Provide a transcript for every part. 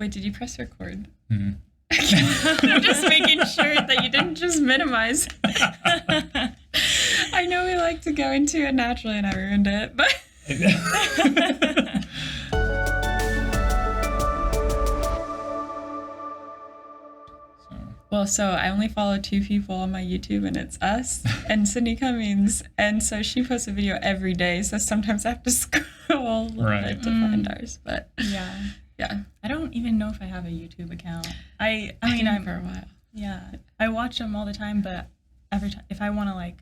Wait, did you press record? Mm-hmm. I'm just making sure that you didn't just minimize. I know we like to go into it naturally and I ruined it, but... Well, so I only follow 2 people on my YouTube, and it's us and Sydney Cummings. And so she posts a video every day, so sometimes I have to scroll a little bit to find ours. But yeah. I don't even know if I have a YouTube account. I mean, I'm for a while. Yeah. I watch them all the time, but every time, if I want to, like,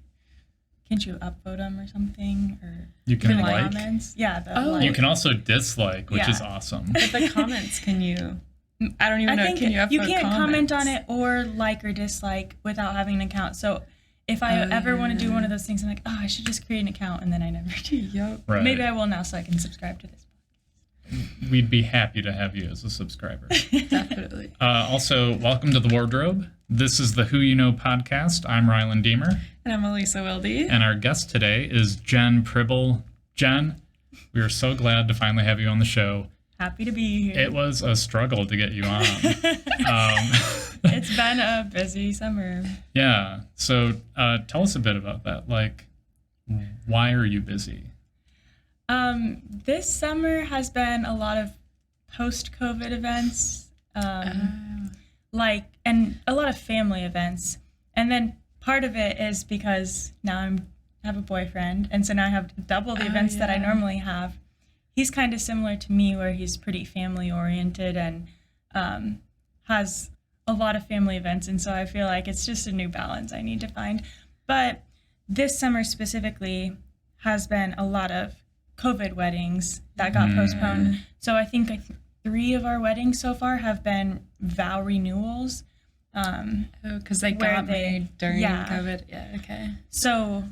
can't you upvote them or something? Or you can like. Comments? Yeah. Like. You can also dislike, which is awesome. But the comments, can you... I don't even know. Can you upvote you can't comments? comment on it or like or dislike without having an account. So if I ever want to do one of those things, I'm like, I should just create an account, and then I never do. Yep. Right. Maybe I will now, so I can subscribe to this. We'd be happy to have you as a subscriber. Definitely. Also, welcome to The Wardrobe. This is the Who You Know podcast. I'm Rylan Deemer. And I'm Elisa Wilde. And our guest today is Jenn Pribyl. Jenn, we are so glad to finally have you on the show. Happy to be here. It was a struggle to get you on. It's been a busy summer. Yeah. So tell us a bit about that. Like, why are you busy? This summer has been a lot of post-COVID events, and a lot of family events. And then part of it is because now I have a boyfriend, and so now I have double the events that I normally have. He's kind of similar to me, where he's pretty family-oriented and has a lot of family events, and so I feel like it's just a new balance I need to find. But this summer specifically has been a lot of COVID weddings that got postponed. So I think 3 of our weddings so far have been vow renewals. Because they got made during COVID. Yeah, okay. So,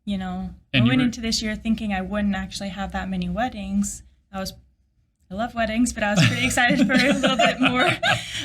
I went into this year thinking I wouldn't actually have that many weddings. I love weddings, but I was pretty excited for a little bit more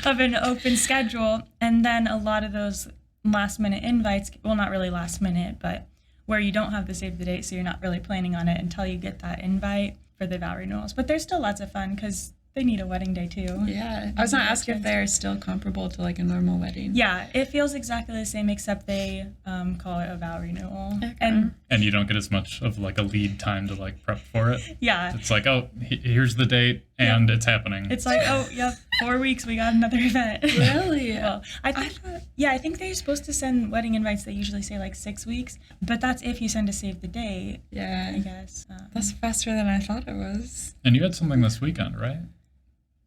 of an open schedule. And then a lot of those last minute invites, well, not really last minute, but where you don't have the save the date, so you're not really planning on it until you get that invite for the vow renewals. But they're still lots of fun because they need a wedding day too. Yeah. I was going to ask if they're still comparable to like a normal wedding. Yeah, it feels exactly the same, except they call it a vow renewal. Okay. And you don't get as much of like a lead time to like prep for it. Yeah. It's like, here's the date and it's happening. It's like, 4 weeks, we got another event. Really? Well, I think they're supposed to send wedding invites that usually say like 6 weeks, but that's if you send a save the date. Yeah. I guess. That's faster than I thought it was. And you had something this weekend, right?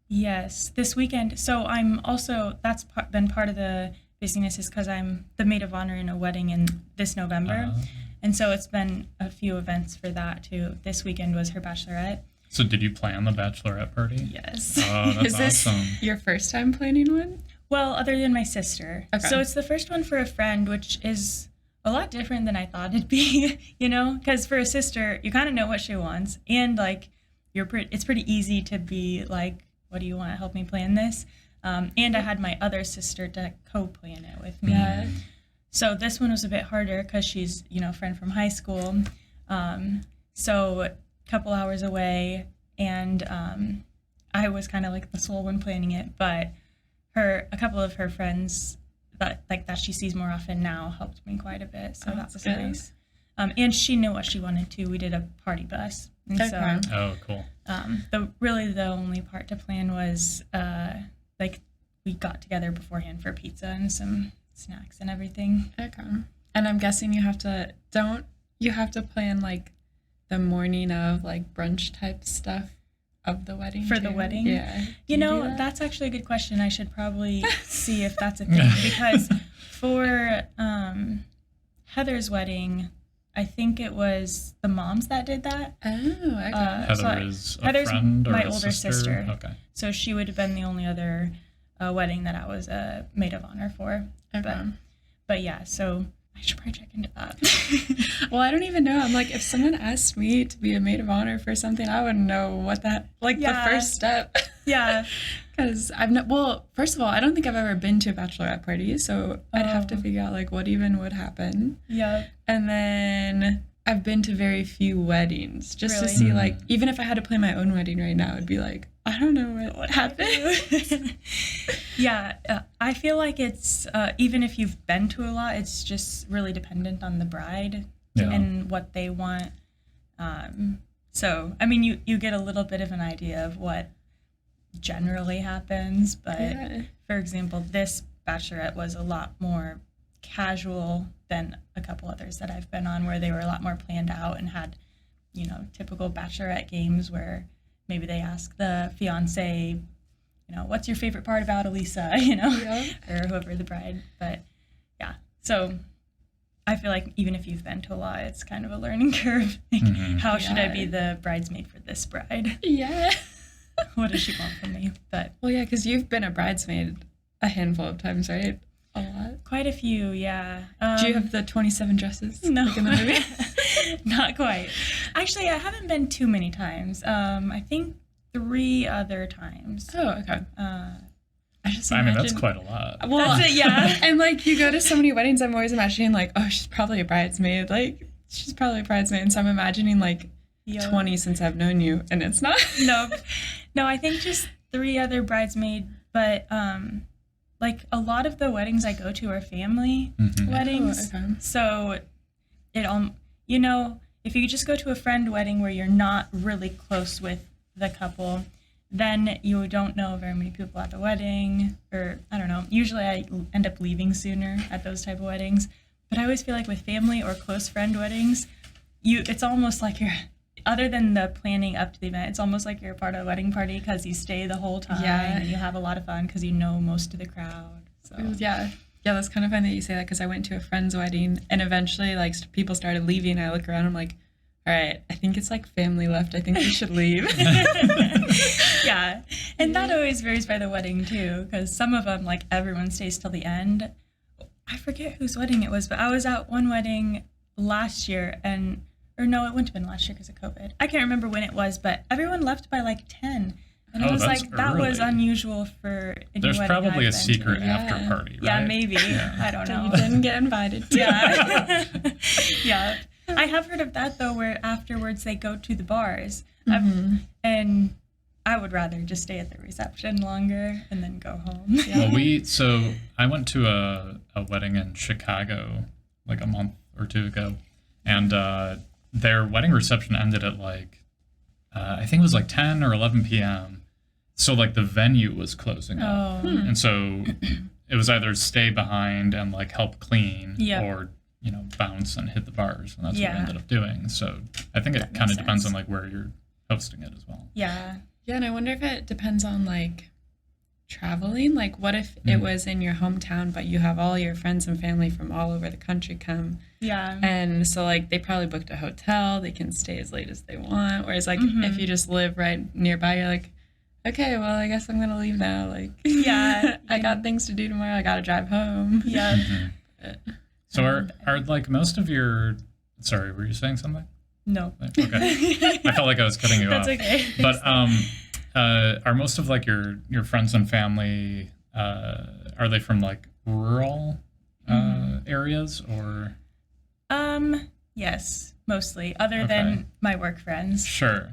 Yes, this weekend. So I'm also, been part of the busyness is because I'm the maid of honor in a wedding in this November. And so it's been a few events for that too. This weekend was her bachelorette. So did you plan the bachelorette party? Yes. Oh, that's Is this awesome. your first time planning one? Well, other than my sister. Okay. So it's the first one for a friend, which is a lot different than I thought it'd be, because for a sister, you kind of know what she wants. And like, it's pretty easy to be like, what do you want to help me plan this? And I had my other sister to co-plan it with me. Yeah. So this one was a bit harder because she's, a friend from high school. So a couple hours away, and I was kind of like the sole one planning it, but a couple of her friends that she sees more often now helped me quite a bit. So that was good. nice. And she knew what she wanted to. We did a party bus. And okay. Oh, cool. The only part to plan was we got together beforehand for pizza and some snacks and everything. Okay. And I'm guessing you have to plan like the morning of like brunch type stuff of the wedding for too? the wedding. Yeah. That's actually a good question. I should probably see if that's a thing, because for Heather's wedding, I think it was the moms that did that. Oh, okay. Heather's friend or my a older sister. Okay. So she would have been the only other wedding that I was a maid of honor for. Okay. But yeah, so I should probably check into that. Well, I don't even know. I'm like, if someone asked me to be a maid of honor for something, I wouldn't know what that, the first step. Yeah. Because first of all, I don't think I've ever been to a bachelorette party, so I'd have to figure out like what even would happen. Yeah. And then I've been to very few weddings just Really? to see like, even if I had to plan my own wedding right now, it'd be like I don't know what happened. Yeah, I feel like it's, even if you've been to a lot, it's just really dependent on the bride and what they want. So, I mean, you get a little bit of an idea of what generally happens, but for example, this bachelorette was a lot more casual than a couple others that I've been on, where they were a lot more planned out and had, you know, typical bachelorette games where maybe they ask the fiance, you know, what's your favorite part about Elisa, you know, or whoever the bride. But yeah, so I feel like even if you've been to a lot, it's kind of a learning curve. Like, how should I be the bridesmaid for this bride? Yeah. What does she want from me? But well, yeah, because you've been a bridesmaid a handful of times, right? A lot. Quite a few, yeah. Do you have the 27 dresses? No. Like in the movie? Not quite. Actually, I haven't been too many times. I think 3 other times. Oh, okay. I mean, that's quite a lot. Well, that's it, yeah. And like you go to so many weddings, I'm always imagining like, oh, she's probably a bridesmaid. Like, she's probably a bridesmaid. And so I'm imagining like 20 since I've known you, and it's not. No, I think just 3 other bridesmaid, but like a lot of the weddings I go to are family weddings. Oh, okay. So it you know, if you just go to a friend wedding where you're not really close with the couple, then you don't know very many people at the wedding, or I don't know. Usually I end up leaving sooner at those type of weddings. But I always feel like with family or close friend weddings, it's almost like you're, other than the planning up to the event, it's almost like you're a part of the wedding party because you stay the whole time and you have a lot of fun because you know most of the crowd. So yeah, that's kind of fun that you say that, because I went to a friend's wedding and eventually like people started leaving. I look around, I'm like, all right, I think it's like family left. I think we should leave. Yeah, and that always varies by the wedding too, because some of them, like, everyone stays till the end. I forget whose wedding it was, but I was at one wedding last year, or no, it wouldn't have been last year because of COVID. I can't remember when it was, but everyone left by like 10. And I was like, that was unusual for any There's wedding probably I've a been secret to. after party, right? Yeah, maybe. I don't know. You didn't get invited to. Yeah. Yeah. I have heard of that, though, where afterwards they go to the bars. And I would rather just stay at the reception longer and then go home. Yeah. Well, I went to a wedding in Chicago like a month or 2 ago, and their wedding reception ended at like, I think it was like 10 or 11 p.m. So like the venue was closing up. And so it was either stay behind and like help clean or, you know, bounce and hit the bars. And that's what we ended up doing. So I think it kind of depends on like where you're hosting it as well. Yeah. Yeah, and I wonder if it depends on like traveling. Like, what if it was in your hometown, but you have all your friends and family from all over the country come? Yeah. And so like they probably booked a hotel, they can stay as late as they want. Whereas like if you just live right nearby, you're like, okay, well, I guess I'm gonna leave now. Like, I got things to do tomorrow. I gotta drive home. Yeah. So are like most of your, sorry, were you saying something? No. Okay. I felt like I was cutting you off. That's okay. But are most of like your friends and family, are they from like rural areas or? Yes, mostly. Other than my work friends. Sure.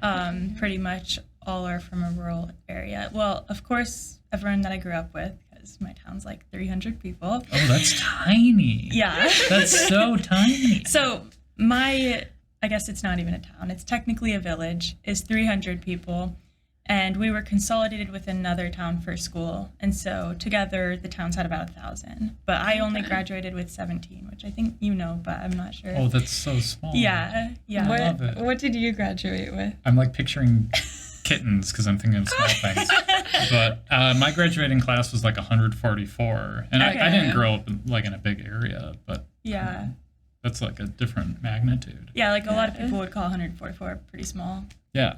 Pretty much all are from a rural area. Well, of course, everyone that I grew up with, because my town's like 300 people. Oh, that's tiny. Yeah. That's so tiny. So I guess it's not even a town. It's technically a village, is 300 people. And we were consolidated with another town for school. And so together the towns had about 1,000. But I only graduated with 17, which I think you know, but I'm not sure. Oh, that's so small. Yeah. I love it. What did you graduate with? I'm like picturing kittens because I'm thinking of small things. But my graduating class was like 144. And I didn't grow up in a big area, but that's like a different magnitude. Yeah, like a lot of people would call 144 pretty small. Yeah.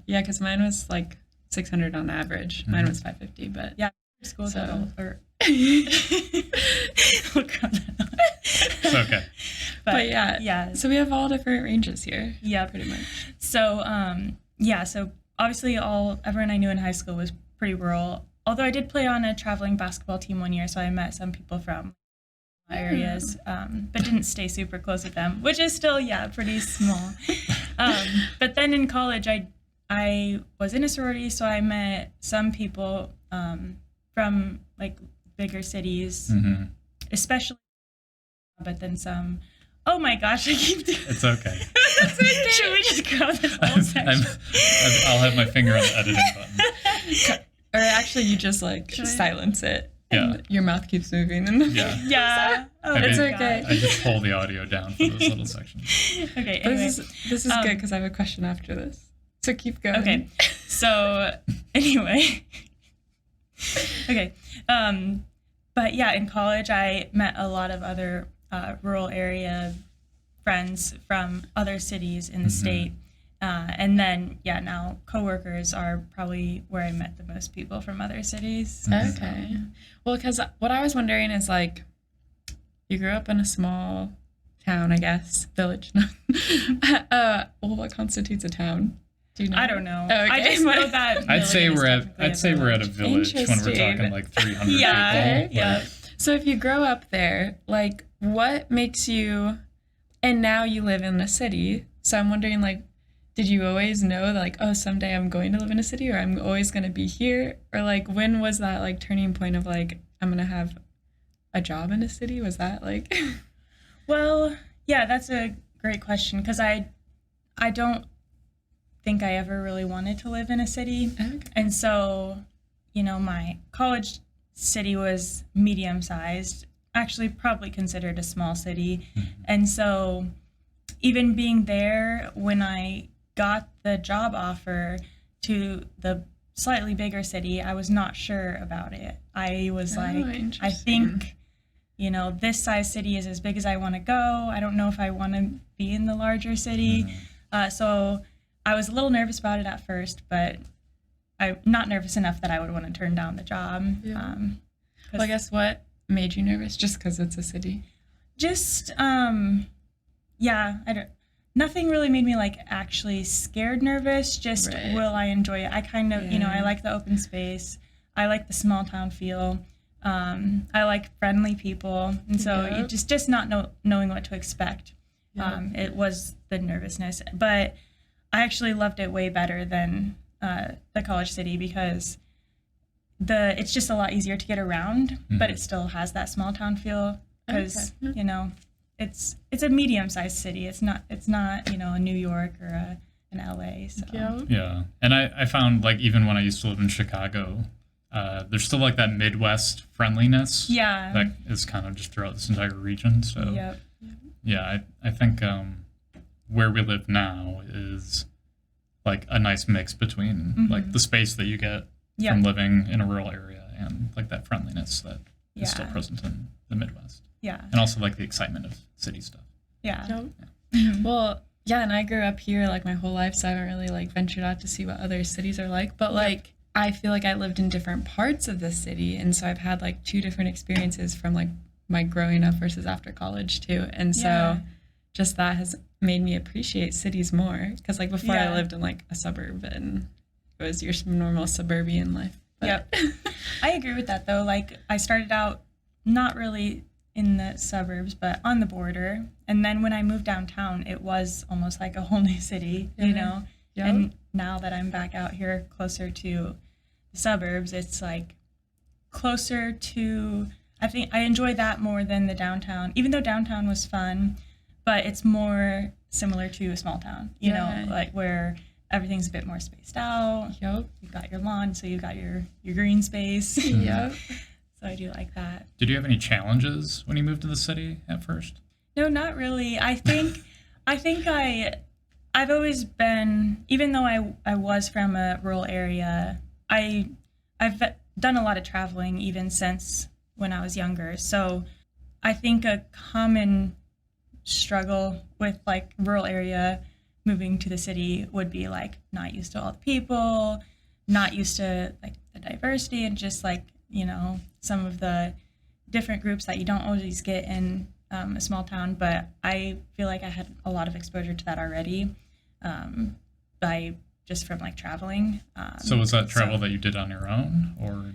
Because mine was like 600 on average. Mine was 550, but School's or It's okay. But yeah. So we have all different ranges here. Yeah, pretty much. So so obviously everyone I knew in high school was pretty rural. Although I did play on a traveling basketball team one year, so I met some people from areas, but didn't stay super close with them, which is still pretty small. But then in college I I was in a sorority, so I met some people from like bigger cities, especially, but then some. Oh my gosh, I keep doing It's okay. It's okay. Should we just grab this whole section? I'll have my finger on the editing button. Or actually, you just like silence it. Yeah. And your mouth keeps moving. And Yeah. Oh, it's okay. I just pull the audio down for those little sections. Okay. But Anyway. this is good because I have a question after this. So keep going. Okay. So anyway. Okay. But yeah, in college, I met a lot of other rural area friends from other cities in the state. And then, now coworkers are probably where I met the most people from other cities. Okay. Well, because what I was wondering is like, you grew up in a small town, I guess, village. Well, what constitutes a town? Do you know? I don't know. Oh, okay. I just know that. I'd say we're at a village when we're Interesting. talking like 300 Yeah. people. Yeah. So if you grow up there, like, what makes you, and now you live in a city. So I'm wondering, like, did you always know that, like, oh, someday I'm going to live in a city, or I'm always going to be here? Or, like, when was that, like, turning point of, like, I'm going to have a job in a city? Was that, like... Well, yeah, that's a great question, because I don't think I ever really wanted to live in a city. Okay. And so, my college city was medium-sized, actually probably considered a small city. And so even being there, when I got the job offer to the slightly bigger city, I was not sure about it. I was I think, this size city is as big as I want to go. I don't know if I want to be in the larger city. So I was a little nervous about it at first, but I'm not nervous enough that I would want to turn down the job. Yeah. Well, I guess what made you nervous? Just because it's a city? Just, nothing really made me like actually scared nervous. Just will I enjoy it? I kind of, I like the open space. I like the small town feel. I like friendly people. And so you just not knowing what to expect. It was the nervousness. But I actually loved it way better than the college city because it's just a lot easier to get around, but it still has that small town feel because, it's a medium-sized city. It's not a New York or an LA. So. Yeah. And I found like even when I used to live in Chicago, there's still like that Midwest friendliness. Yeah. That is kind of just throughout this entire region. So I think where we live now is like a nice mix between like the space that you get from living in a rural area and like that friendliness that is still present in the Midwest. Yeah. And also like the excitement of city stuff. Yeah. Well, and I grew up here like my whole life, so I haven't really like ventured out to see what other cities are like. But like I feel like I lived in different parts of the city, and so I've had like two different experiences from like my growing up versus after college too. And so just that has made me appreciate cities more because like before I lived in like a suburb and it was your normal suburban life. But. I agree with that though. Like I started out not really in the suburbs, but on the border. And then when I moved downtown, it was almost like a whole new city, you know? Yep. And now that I'm back out here closer to the suburbs, it's like closer to, I think I enjoy that more than the downtown, even though downtown was fun, but it's more similar to a small town, you know, like where everything's a bit more spaced out. Yep. You've got your lawn, so you've got your green space. Yep. So I do like that. Did you have any challenges when you moved to the city at first? No, not really. I think I've always been, even though I was from a rural area, I've done a lot of traveling even since when I was younger. So I think a common struggle with like rural area moving to the city would be like not used to all the people, not used to like the diversity and just like, you know, some of the different groups that you don't always get in a small town. But I feel like I had a lot of exposure to that already by just from like traveling. So was that travel that you did on your own or?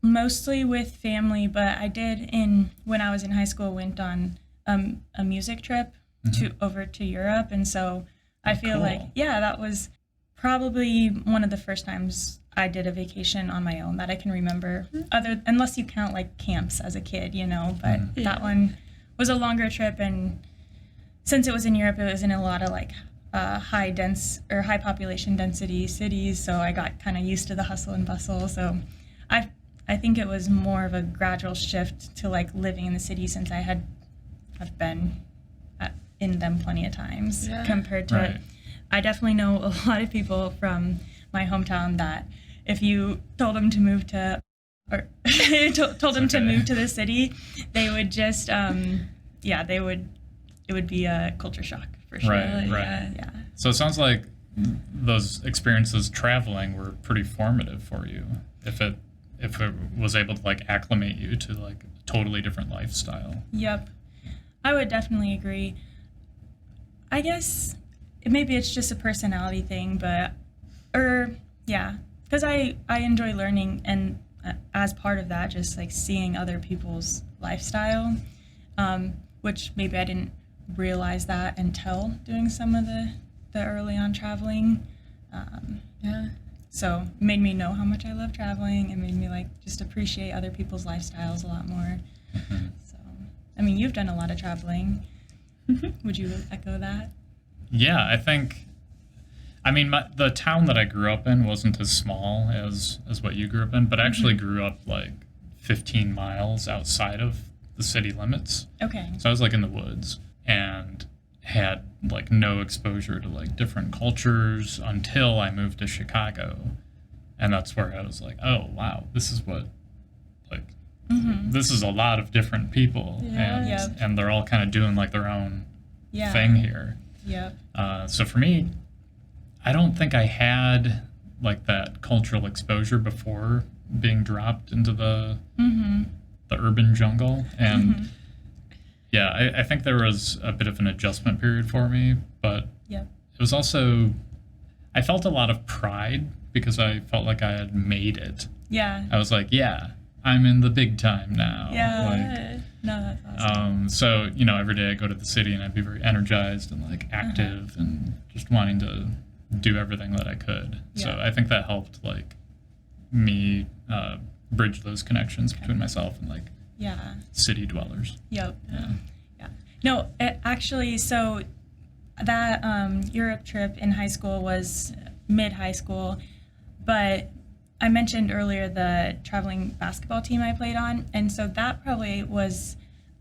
Mostly with family, but I did when I was in high school, went on a music trip over to Europe. And so I feel like, that was probably one of the first times I did a vacation on my own that I can remember, unless you count like camps as a kid, but that one was a longer trip, and since it was in Europe, it was in a lot of like high population density cities, so I got kind of used to the hustle and bustle. So I think it was more of a gradual shift to like living in the city, since I've been in them plenty of times compared to I definitely know a lot of people from my hometown that if you told them to move to the city, they would just it would be a culture shock for sure. Right. Yeah. So it sounds like those experiences traveling were pretty formative for you. If it was able to like acclimate you to like a totally different lifestyle. Yep. I would definitely agree. I guess maybe it's just a personality thing, because I enjoy learning, and as part of that, just like seeing other people's lifestyle, which maybe I didn't realize that until doing some of the early on traveling. So it made me know how much I love traveling. It made me like just appreciate other people's lifestyles a lot more. Mm-hmm. So, I mean, you've done a lot of traveling. Would you echo that? Yeah, I think, the town that I grew up in wasn't as small as what you grew up in, but I actually grew up like 15 miles outside of the city limits. Okay. So I was like in the woods and had like no exposure to like different cultures until I moved to Chicago. And that's where I was like, oh, wow, this is what, like, this is a lot of different people. And they're all kind of doing like their own thing here. Yep. So for me, I don't think I had like that cultural exposure before being dropped into the urban jungle. And I think there was a bit of an adjustment period for me, but it was also, I felt a lot of pride because I felt like I had made it. Yeah. I was like, I'm in the big time now. Yeah. No, that's awesome. So, every day I go to the city and I'd be very energized and like active and just wanting to do everything that I could. Yeah. So I think that helped like me bridge those connections between myself and like city dwellers. Yep. Yeah. No, actually, so that Europe trip in high school was mid-high school, but I mentioned earlier the traveling basketball team I played on, and so that probably was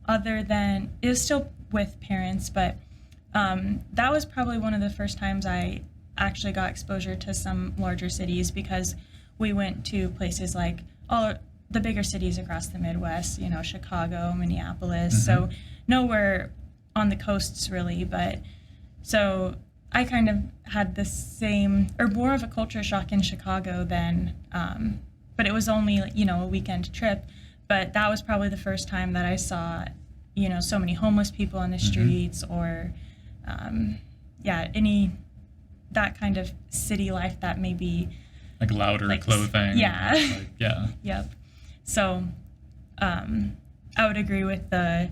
it was still with parents, but that was probably one of the first times I actually got exposure to some larger cities, because we went to places like all the bigger cities across the Midwest, Chicago, Minneapolis, so nowhere on the coasts really, but so I kind of had the same, or more of a culture shock in Chicago than, but it was only, a weekend trip. But that was probably the first time that I saw, so many homeless people on the streets, or, that kind of city life that maybe. Like louder like, clothing. Yeah. Yep. So, I would agree with the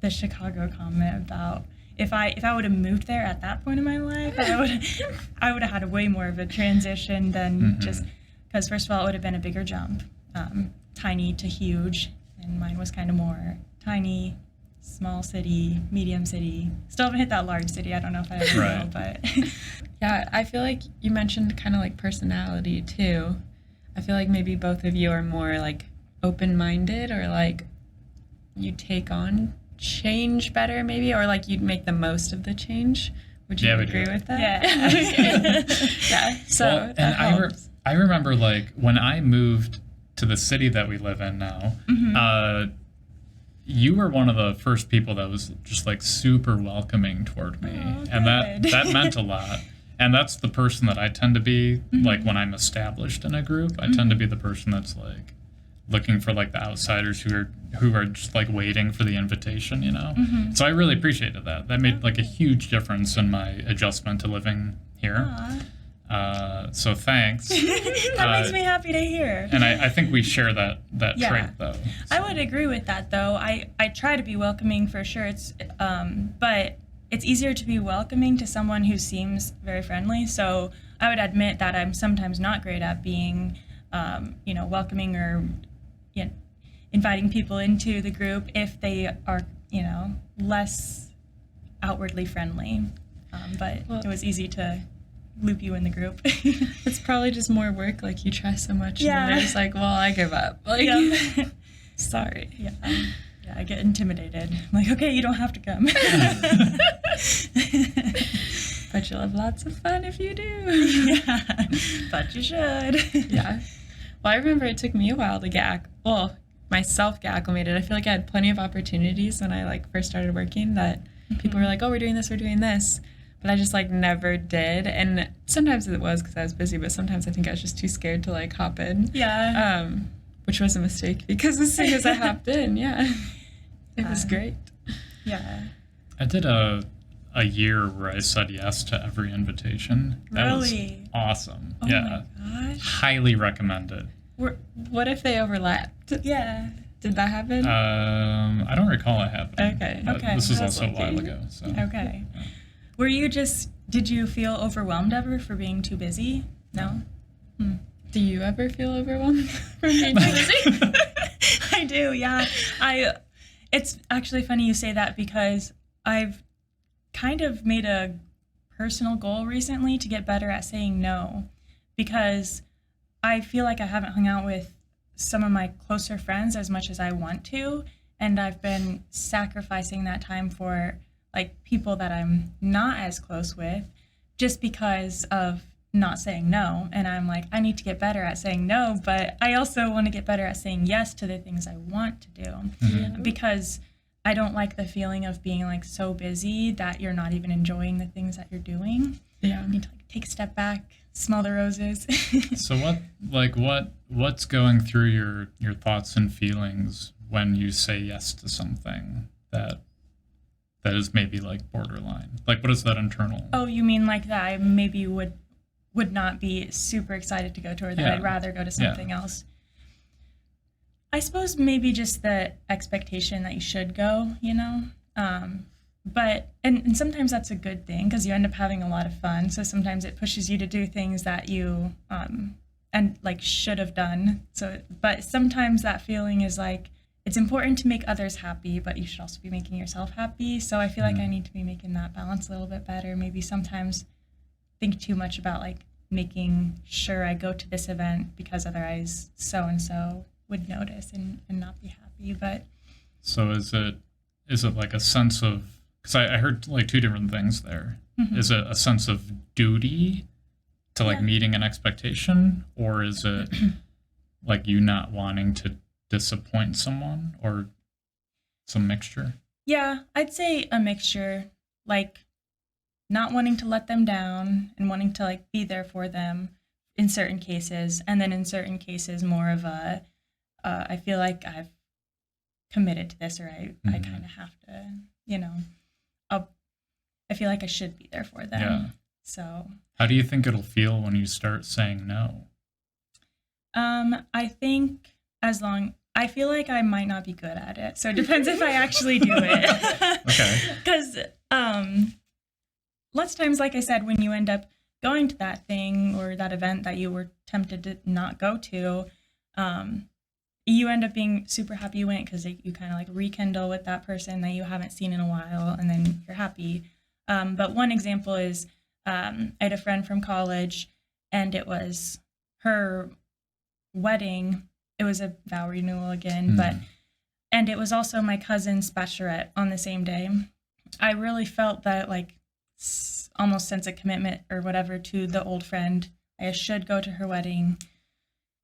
Chicago comment about, if I would have moved there at that point in my life, I would have had a way more of a transition than just, because first of all, it would have been a bigger jump, tiny to huge, and mine was kind of more tiny, small city, medium city. Still haven't hit that large city. I don't know if I ever will, but. Yeah, I feel like you mentioned kind of like personality too. I feel like maybe both of you are more like open-minded, or like you take on change better maybe, or like you'd make the most of the change. Would you agree with that? Yeah. So well, and I remember like when I moved to the city that we live in now, you were one of the first people that was just like super welcoming toward me. And that meant a lot. And that's the person that I tend to be like when I'm established in a group. I tend to be the person that's like looking for like the outsiders who are just like waiting for the invitation, So I really appreciated that. That made like a huge difference in my adjustment to living here. So thanks. That makes me happy to hear. And I think we share that trait though. So. I would agree with that though. I try to be welcoming for sure. It's but it's easier to be welcoming to someone who seems very friendly. So I would admit that I'm sometimes not great at being, welcoming or inviting people into the group if they are, less outwardly friendly. But it was easy to loop you in the group. It's probably just more work. Like you try so much, Yeah. and they're just like, "Well, I give up." Like, Yeah. sorry. Yeah. Yeah, I get intimidated. I'm like, okay, you don't have to come. But you'll have lots of fun if you do. Yeah, but you should. Yeah. Well, I remember it took me a while to myself get acclimated. I feel like I had plenty of opportunities when I first started working that people were like, "Oh, we're doing this, but I just never did. And sometimes it was because I was busy, but sometimes I think I was just too scared to hop in. Yeah. Which was a mistake because as soon as I hopped in, it was great. Yeah. I did a year where I said yes to every invitation. That Really? was awesome. Oh yeah. my gosh. Highly recommend it. What if they overlapped? Yeah. Did that happen? I don't recall it happening. Okay. Okay. This was That's also a while lucky. ago. So. Okay. Did you feel overwhelmed ever for being too busy? No? Do you ever feel overwhelmed from being too busy? I do, yeah. It's actually funny you say that because I've kind of made a personal goal recently to get better at saying no, because I feel like I haven't hung out with some of my closer friends as much as I want to, and I've been sacrificing that time for people that I'm not as close with just because of not saying no. And I'm like, I need to get better at saying no, but I also want to get better at saying yes to the things I want to do, because I don't like the feeling of being so busy that you're not even enjoying the things that you're doing. Yeah. You need to take a step back, smell the roses. So what's going through your thoughts and feelings when you say yes to something that is maybe borderline? What is that internal? Oh, you mean that I maybe would not be super excited to go to, or that I'd rather go to something else? I suppose maybe just the expectation that you should go, but and sometimes that's a good thing because you end up having a lot of fun. So sometimes it pushes you to do things that you should have done. So, but sometimes that feeling is it's important to make others happy, but you should also be making yourself happy. So I feel like I need to be making that balance a little bit better. Maybe sometimes think too much about making sure I go to this event because otherwise so and so would notice and not be happy. But so is it a sense of, because I heard two different things there. Mm-hmm. Is it a sense of duty to meeting an expectation, or is it you not wanting to disappoint someone, or some mixture? Yeah, I'd say a mixture, not wanting to let them down and wanting to be there for them in certain cases, and then in certain cases more of a I feel like I've committed to this, or I kind of have to, I feel like I should be there for them. Yeah. So how do you think it'll feel when you start saying no? I think I feel like I might not be good at it. So it depends if I actually do it. Okay. Because lots of times, like I said, when you end up going to that thing or that event that you were tempted to not go to, you end up being super happy you went because you kind of rekindle with that person that you haven't seen in a while, and then you're happy. But one example is I had a friend from college, and it was her wedding. It was a vow renewal again, and it was also my cousin's bachelorette on the same day. I really felt that almost sense of commitment or whatever to the old friend. I should go to her wedding.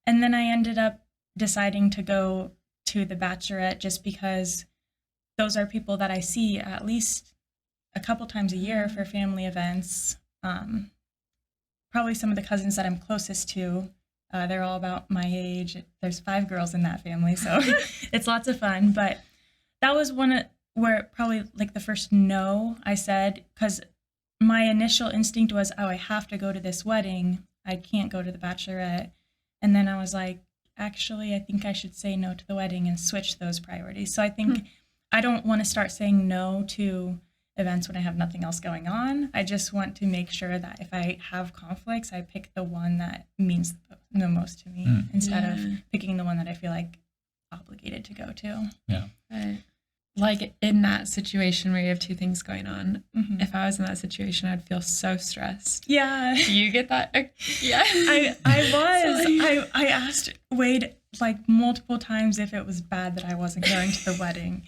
And then I ended up deciding to go to the bachelorette just because those are people that I see at least a couple times a year for family events. Probably some of the cousins that I'm closest to. They're all about my age. There's 5 girls in that family, so it's lots of fun. But that was where probably the first no I said, because my initial instinct was, oh, I have to go to this wedding. I can't go to the bachelorette. And then I was like, actually, I think I should say no to the wedding and switch those priorities. So I think I don't want to start saying no to events when I have nothing else going on. I just want to make sure that if I have conflicts, I pick the one that means the most to me instead of picking the one that I feel like obligated to go to. Yeah. Right. Like in that situation where you have two things going on, if I was in that situation, I'd feel so stressed. Yeah. Do you get that? Yeah. I asked Wade like multiple times if it was bad that I wasn't going to the wedding.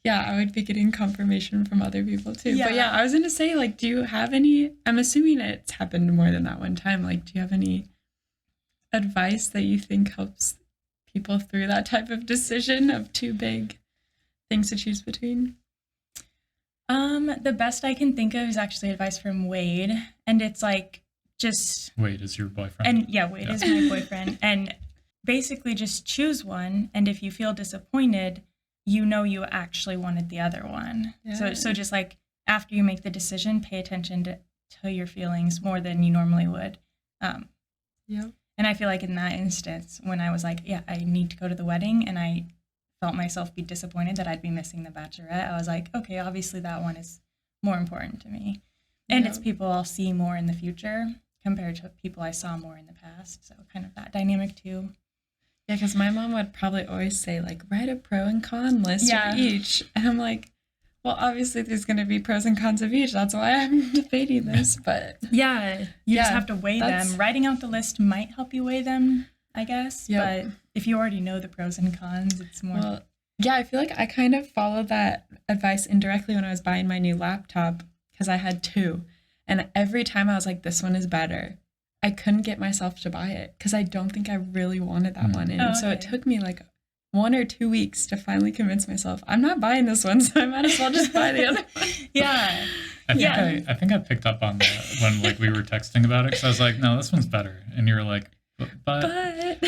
Yeah, I would be getting confirmation from other people too. Yeah. But yeah, I was going to say, like, do you have any, I'm assuming it's happened more than that one time. Like, do you have any advice that you think helps people through that type of decision of two big things to choose between? The best I can think of is actually advice from Wade, and it's like just Wade is your boyfriend. And yeah, Wade is my boyfriend, and basically just choose one, and if you feel disappointed, you know you actually wanted the other one. Yeah. So just like after you make the decision, pay attention to your feelings more than you normally would. Yeah. And I feel like in that instance, when I was like, yeah, I need to go to the wedding, and I felt myself be disappointed that I'd be missing the bachelorette, I was like, okay, obviously that one is more important to me. And it's people I'll see more in the future compared to people I saw more in the past. So kind of that dynamic too. Yeah, because my mom would probably always say, like, write a pro and con list of each. And I'm like, well, obviously there's going to be pros and cons of each. That's why I'm debating this. But yeah, you just have to weigh them. Writing out the list might help you weigh them, I guess. Yep. But if you already know the pros and cons, it's more. Well, yeah, I feel like I kind of followed that advice indirectly when I was buying my new laptop because I had two. And every time I was like, this one is better, I couldn't get myself to buy it because I don't think I really wanted that one. And so it took me like 1 or 2 weeks to finally convince myself, I'm not buying this one, so I might as well just buy the other one. Yeah. I think I picked up on that when like we were texting about it because I was like, no, this one's better. And you were like, but. And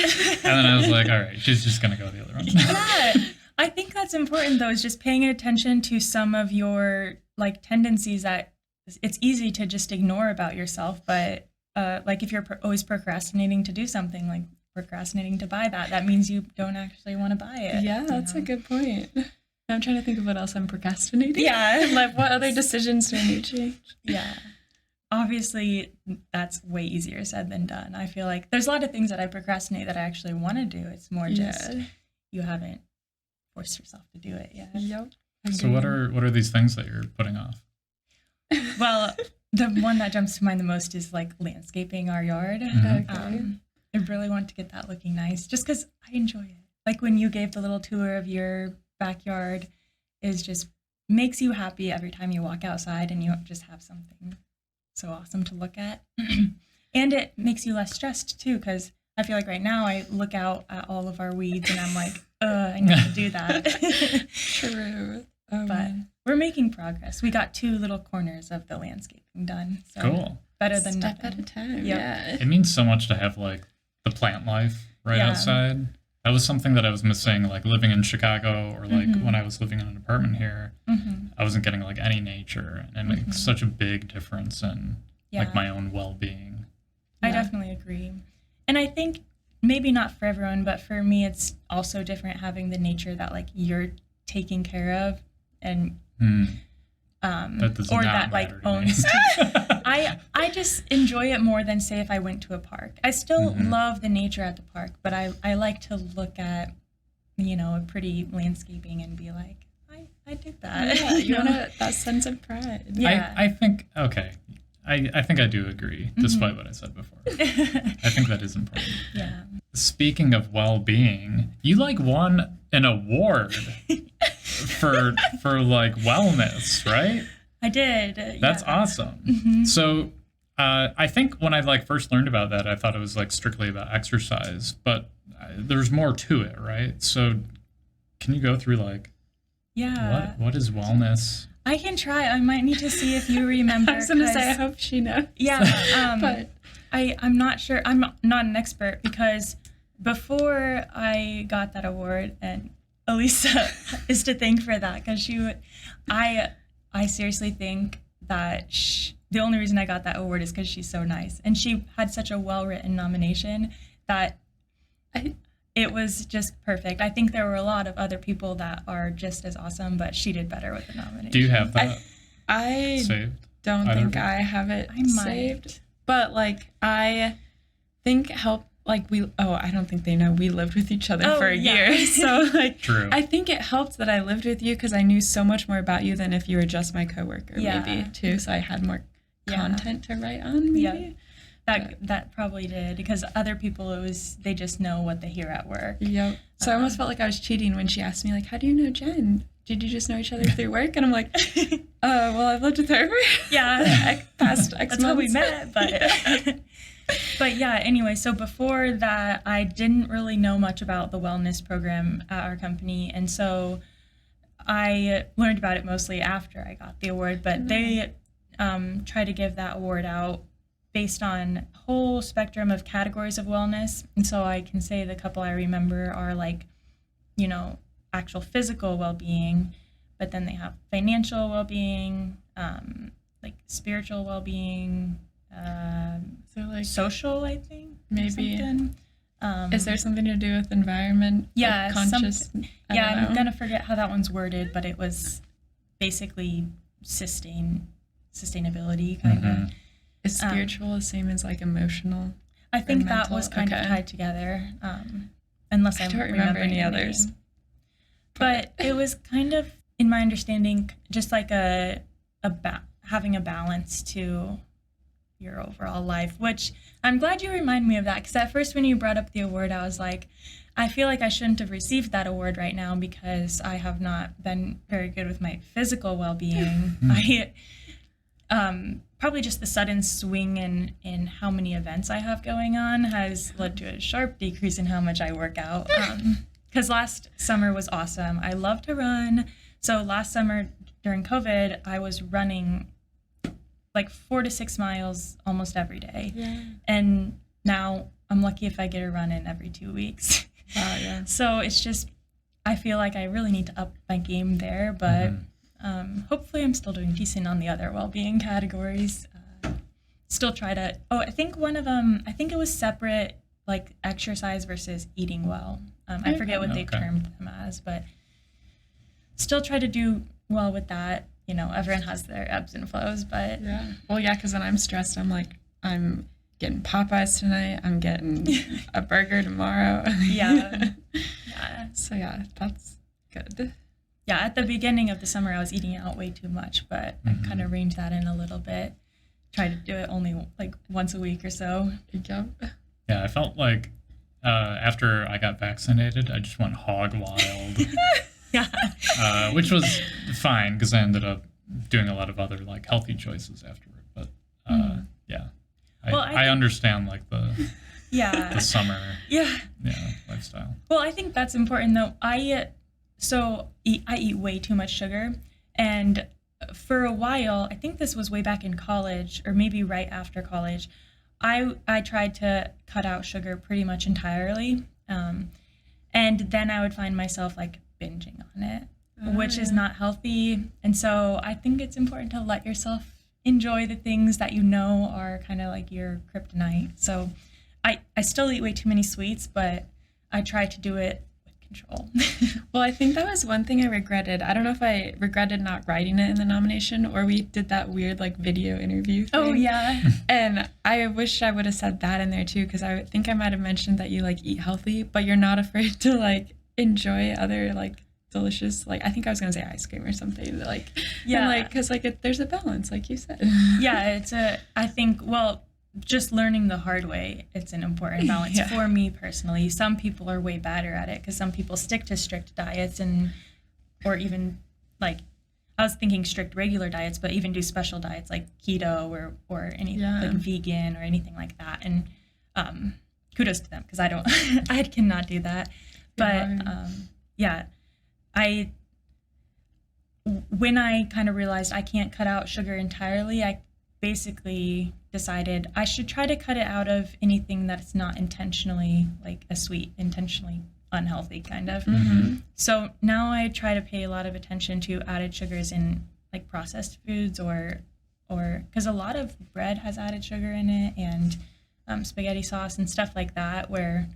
then I was like, all right, she's just going to go the other one. Yeah. I think that's important, though, is just paying attention to some of your like tendencies that it's easy to just ignore about yourself. But like if you're always procrastinating to do something, like procrastinating to buy that means you don't actually want to buy it. Yeah, that's a good point. I'm trying to think of what else I'm procrastinating. Yeah. Like what other decisions do I need to change? Yeah. Obviously, that's way easier said than done. I feel like there's a lot of things that I procrastinate that I actually want to do. It's more just you haven't forced yourself to do it yet. Yep. So what are these things that you're putting off? Well, the one that jumps to mind the most is like landscaping our yard. I really want to get that looking nice just because I enjoy it. Like when you gave the little tour of your backyard, is just makes you happy every time you walk outside and you just have something so awesome to look at. And it makes you less stressed too, because I feel like right now I look out at all of our weeds and I'm like, I need to do that. True. But we're making progress. We got 2 little corners of the landscaping done. So cool. Better than Step nothing. at a time. Yep. Yeah. It means so much to have like the plant life outside. That was something that I was missing, like living in Chicago or like when I was living in an apartment here. I wasn't getting like any nature, and it makes such a big difference in like my own well-being. I definitely agree. And I think maybe not for everyone, but for me, it's also different having the nature that like you're taking care of and that does or not that like matter to owns. me. I just enjoy it more than say if I went to a park. I still love the nature at the park, but I like to look at a pretty landscaping and be like, I did that. Yeah, you want that sense of pride. Yeah. I think I think I do agree, despite what I said before. I think that is important. Yeah. Speaking of well-being, you like won an award for like wellness, right? I did. That's awesome. So I think when I like first learned about that, I thought it was like strictly about exercise, but there's more to it, right? So can you go through like what is wellness? I can try. I might need to see if you remember. I was going to say, I hope she knows. Yeah. But I'm not sure. I'm not an expert because before I got that award, and Elisa is to thank for that because I seriously think that the only reason I got that award is because she's so nice. And she had such a well-written nomination that it was just perfect. I think there were a lot of other people that are just as awesome, but she did better with the nomination. Do you have that? I saved? don't think I have it saved. But, like, I think help, like, I don't think they know we lived with each other for a year. So, like, True. I think it helped that I lived with you because I knew so much more about you than if you were just my coworker, maybe, too. So I had more content to write on, maybe. That probably did, because other people, they just know what they hear at work. Yep. So I almost felt like I was cheating when she asked me, like, how do you know Jenn? Did you just know each other through work? And I'm like, well, I've lived with her for past X That's months. how we met, but yeah, anyway, so before that, I didn't really know much about the wellness program at our company, and so I learned about it mostly after I got the award, but they try to give that award out based on a whole spectrum of categories of wellness. And so I can say the couple I remember are like, you know, actual physical well-being, but then they have financial well-being, like spiritual well-being, so like social, I think, maybe. Is there something to do with environment? Yeah, like conscious. I'm gonna forget how that one's worded, but it was basically sustainability kind of. Is spiritual the same as like emotional? I think that was kind of tied together, unless I don't remember any others. But it was kind of, in my understanding, just like having a balance to your overall life, which I'm glad you remind me of that, because at first when you brought up the award, I was like, I feel like I shouldn't have received that award right now because I have not been very good with my physical well-being. Probably just the sudden swing in how many events I have going on has led to a sharp decrease in how much I work out. Because last summer was awesome. I love to run. So last summer during COVID, I was running like 4 to 6 miles almost every day. Yeah. And now I'm lucky if I get a run in every 2 weeks. Wow, yeah. So it's just, I feel like I really need to up my game there, but hopefully I'm still doing decent on the other well-being categories. Still try to, I think one of them, I think it was separate, like exercise versus eating well. I forget what they termed them as, but still try to do well with that. You know, everyone has their ebbs and flows, but. Yeah. Well, yeah, because when I'm stressed, I'm like, I'm getting Popeyes tonight. I'm getting a burger tomorrow. Yeah. So, yeah, that's good. Yeah, at the beginning of the summer, I was eating out way too much, but I kind of reined that in a little bit. Try to do it only like once a week or so. Yep. Yeah, I felt like after I got vaccinated, I just went hog wild. Yeah. Which was fine because I ended up doing a lot of other like healthy choices afterward. But yeah, I understand like the summer lifestyle. Well, I think that's important though. I eat way too much sugar, and for a while, I think this was way back in college or maybe right after college, I tried to cut out sugar pretty much entirely, and then I would find myself like binging on it, which is not healthy. And so I think it's important to let yourself enjoy the things that you know are kind of like your kryptonite. So I still eat way too many sweets, but I try to do it with control. Well, I think that was one thing I regretted. I don't know if I regretted not writing it in the nomination or we did that weird like video interview thing. Oh, yeah. And I wish I would have said that in there too, because I think I might have mentioned that you like eat healthy, but you're not afraid to like enjoy other like delicious, like I think I was gonna say ice cream or something, like and like because like there's a balance, like you said. Yeah, I think just learning the hard way, it's an important balance for me personally. Some people are way better at it because some people stick to strict diets or even like I was thinking strict regular diets, but even do special diets like keto or anything like vegan or anything like that. And kudos to them because I cannot do that. But when I kind of realized I can't cut out sugar entirely, I basically decided I should try to cut it out of anything that's not intentionally like a sweet, intentionally unhealthy kind of. Mm-hmm. So now I try to pay a lot of attention to added sugars in like processed foods or because a lot of bread has added sugar in it and spaghetti sauce and stuff like that, where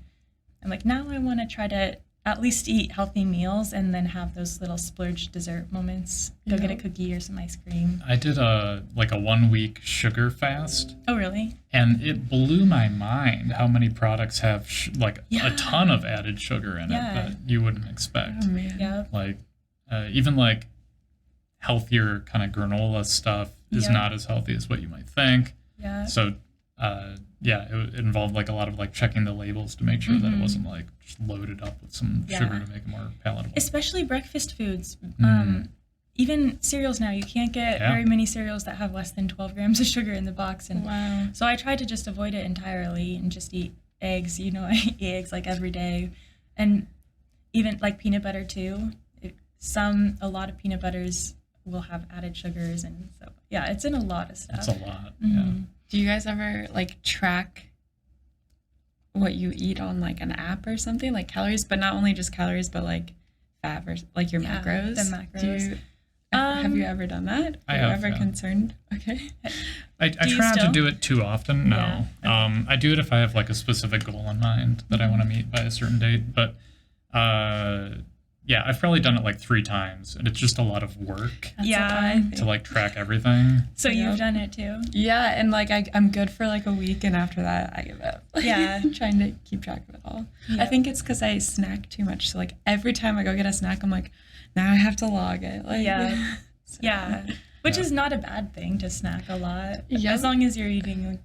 I'm like, now I want to try to at least eat healthy meals and then have those little splurge dessert moments. Go get a cookie or some ice cream. I did a 1 week sugar fast. Oh, really? And it blew my mind how many products have a ton of added sugar in it that you wouldn't expect. Oh, man. Yeah. Like even like healthier kind of granola stuff is not as healthy as what you might think. Yeah. So it involved like a lot of like checking the labels to make sure that it wasn't like just loaded up with some sugar to make it more palatable. Especially breakfast foods. Even cereals now, you can't get very many cereals that have less than 12 grams of sugar in the box. And so I tried to just avoid it entirely and just eat eggs. You know, I eat eggs like every day. And even like peanut butter too. A lot of peanut butters will have added sugars. And so, yeah, it's in a lot of stuff. It's a lot, yeah. Do you guys ever like track what you eat on like an app or something, like calories, but not only just calories, but like fat versus like your macros? The macros. Have you ever done that? I have. Ever concerned? Okay. I try not to do it too often. No. Yeah. I do it if I have like a specific goal in mind that I want to meet by a certain date. But I've probably done it like 3 times, and it's just a lot of work. To like track everything. So you've done it too? Yeah, and like I'm good for like a week, and after that I give up. Yeah. Trying to keep track of it all. Yep. I think it's because I snack too much. So like every time I go get a snack, I'm like, now I have to log it. Like, Which is not a bad thing to snack a lot. As long as you're eating like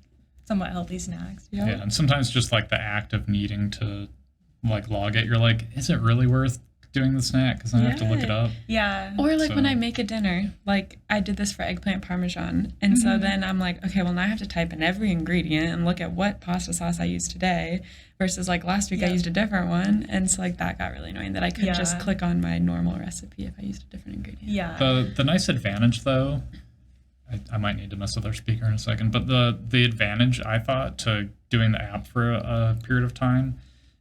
somewhat healthy snacks. Yeah, and sometimes just like the act of needing to like log it, you're like, is it really worth doing the snack? Because I have to look it up. Yeah. Or like when I make a dinner, like I did this for eggplant parmesan. And so then I'm like, okay, well now I have to type in every ingredient and look at what pasta sauce I used today versus like last week I used a different one. And so like that got really annoying that I couldn't just click on my normal recipe if I used a different ingredient. Yeah. The nice advantage though, I might need to mess with our speaker in a second, but the advantage I thought to doing the app for a period of time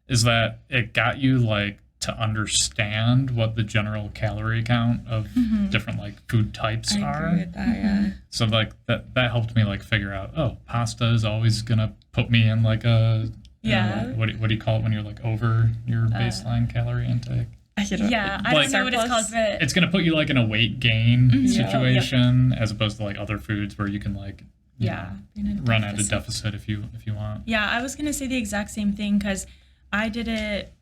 is that it got you like to understand what the general calorie count of different like food types are. I agree with that, yeah. So like that helped me like figure out, pasta is always gonna put me in like a what do you call it when you're like over your baseline calorie intake? I don't know what it's called, but it's gonna put you like in a weight gain situation as opposed to like other foods where you can like run at a deficit if you want. Yeah, I was gonna say the exact same thing because I did it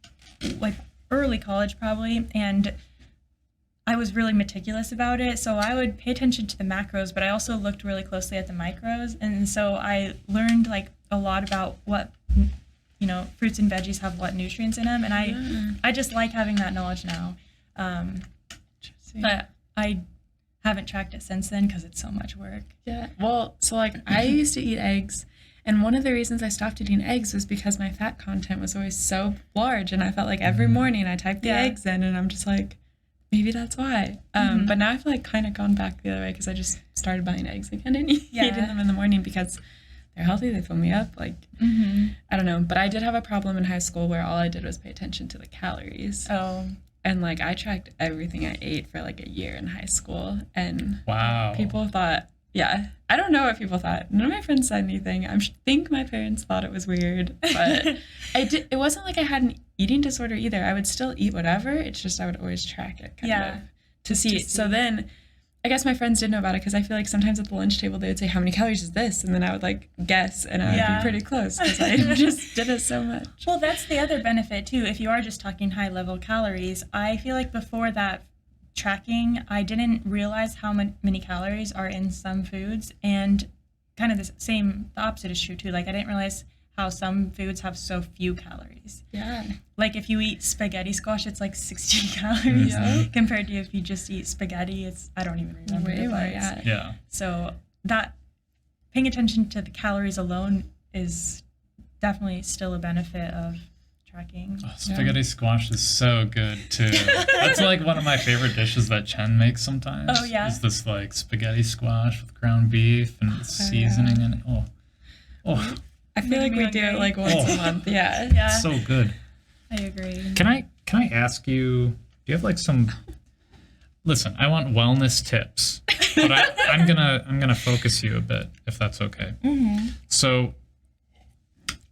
like early college probably, and I was really meticulous about it. So I would pay attention to the macros, but I also looked really closely at the micros. And so I learned like a lot about what, fruits and veggies have what nutrients in them. And I just like having that knowledge now. But I haven't tracked it since then because it's so much work. Yeah. Well, so like I used to eat eggs. And one of the reasons I stopped eating eggs was because my fat content was always so large. And I felt like every morning I typed the eggs in and I'm just like, maybe that's why. But now I've like kind of gone back the other way because I just started buying eggs again and eating them in the morning because they're healthy. They fill me up. Like, I don't know. But I did have a problem in high school where all I did was pay attention to the calories. Oh. And like I tracked everything I ate for like a year in high school. And people thought, I don't know what people thought. None of my friends said anything. I think my parents thought it was weird, but it wasn't like I had an eating disorder either. I would still eat whatever. It's just I would always track it kind of to see. So then I guess my friends did know about it because I feel like sometimes at the lunch table they would say, how many calories is this? And then I would like guess and I would be pretty close because I just did it so much. Well, that's the other benefit too. If you are just talking high level calories, I feel like before that tracking, I didn't realize how many calories are in some foods, and kind of the opposite is true too. Like I didn't realize how some foods have so few calories. Yeah. Like if you eat spaghetti squash, it's like 60 calories compared to if you just eat spaghetti, I don't even remember the parts. Yeah. So that paying attention to the calories alone is definitely still a benefit of tracking. Spaghetti squash is so good too. That's like one of my favorite dishes that Jenn makes sometimes. Oh yeah. Is this like spaghetti squash with ground beef and seasoning in it. I feel like we do it like once a month. Yeah. It's so good. I agree. Can I ask you, do you have like some listen, I want wellness tips, but I'm gonna focus you a bit if that's okay. So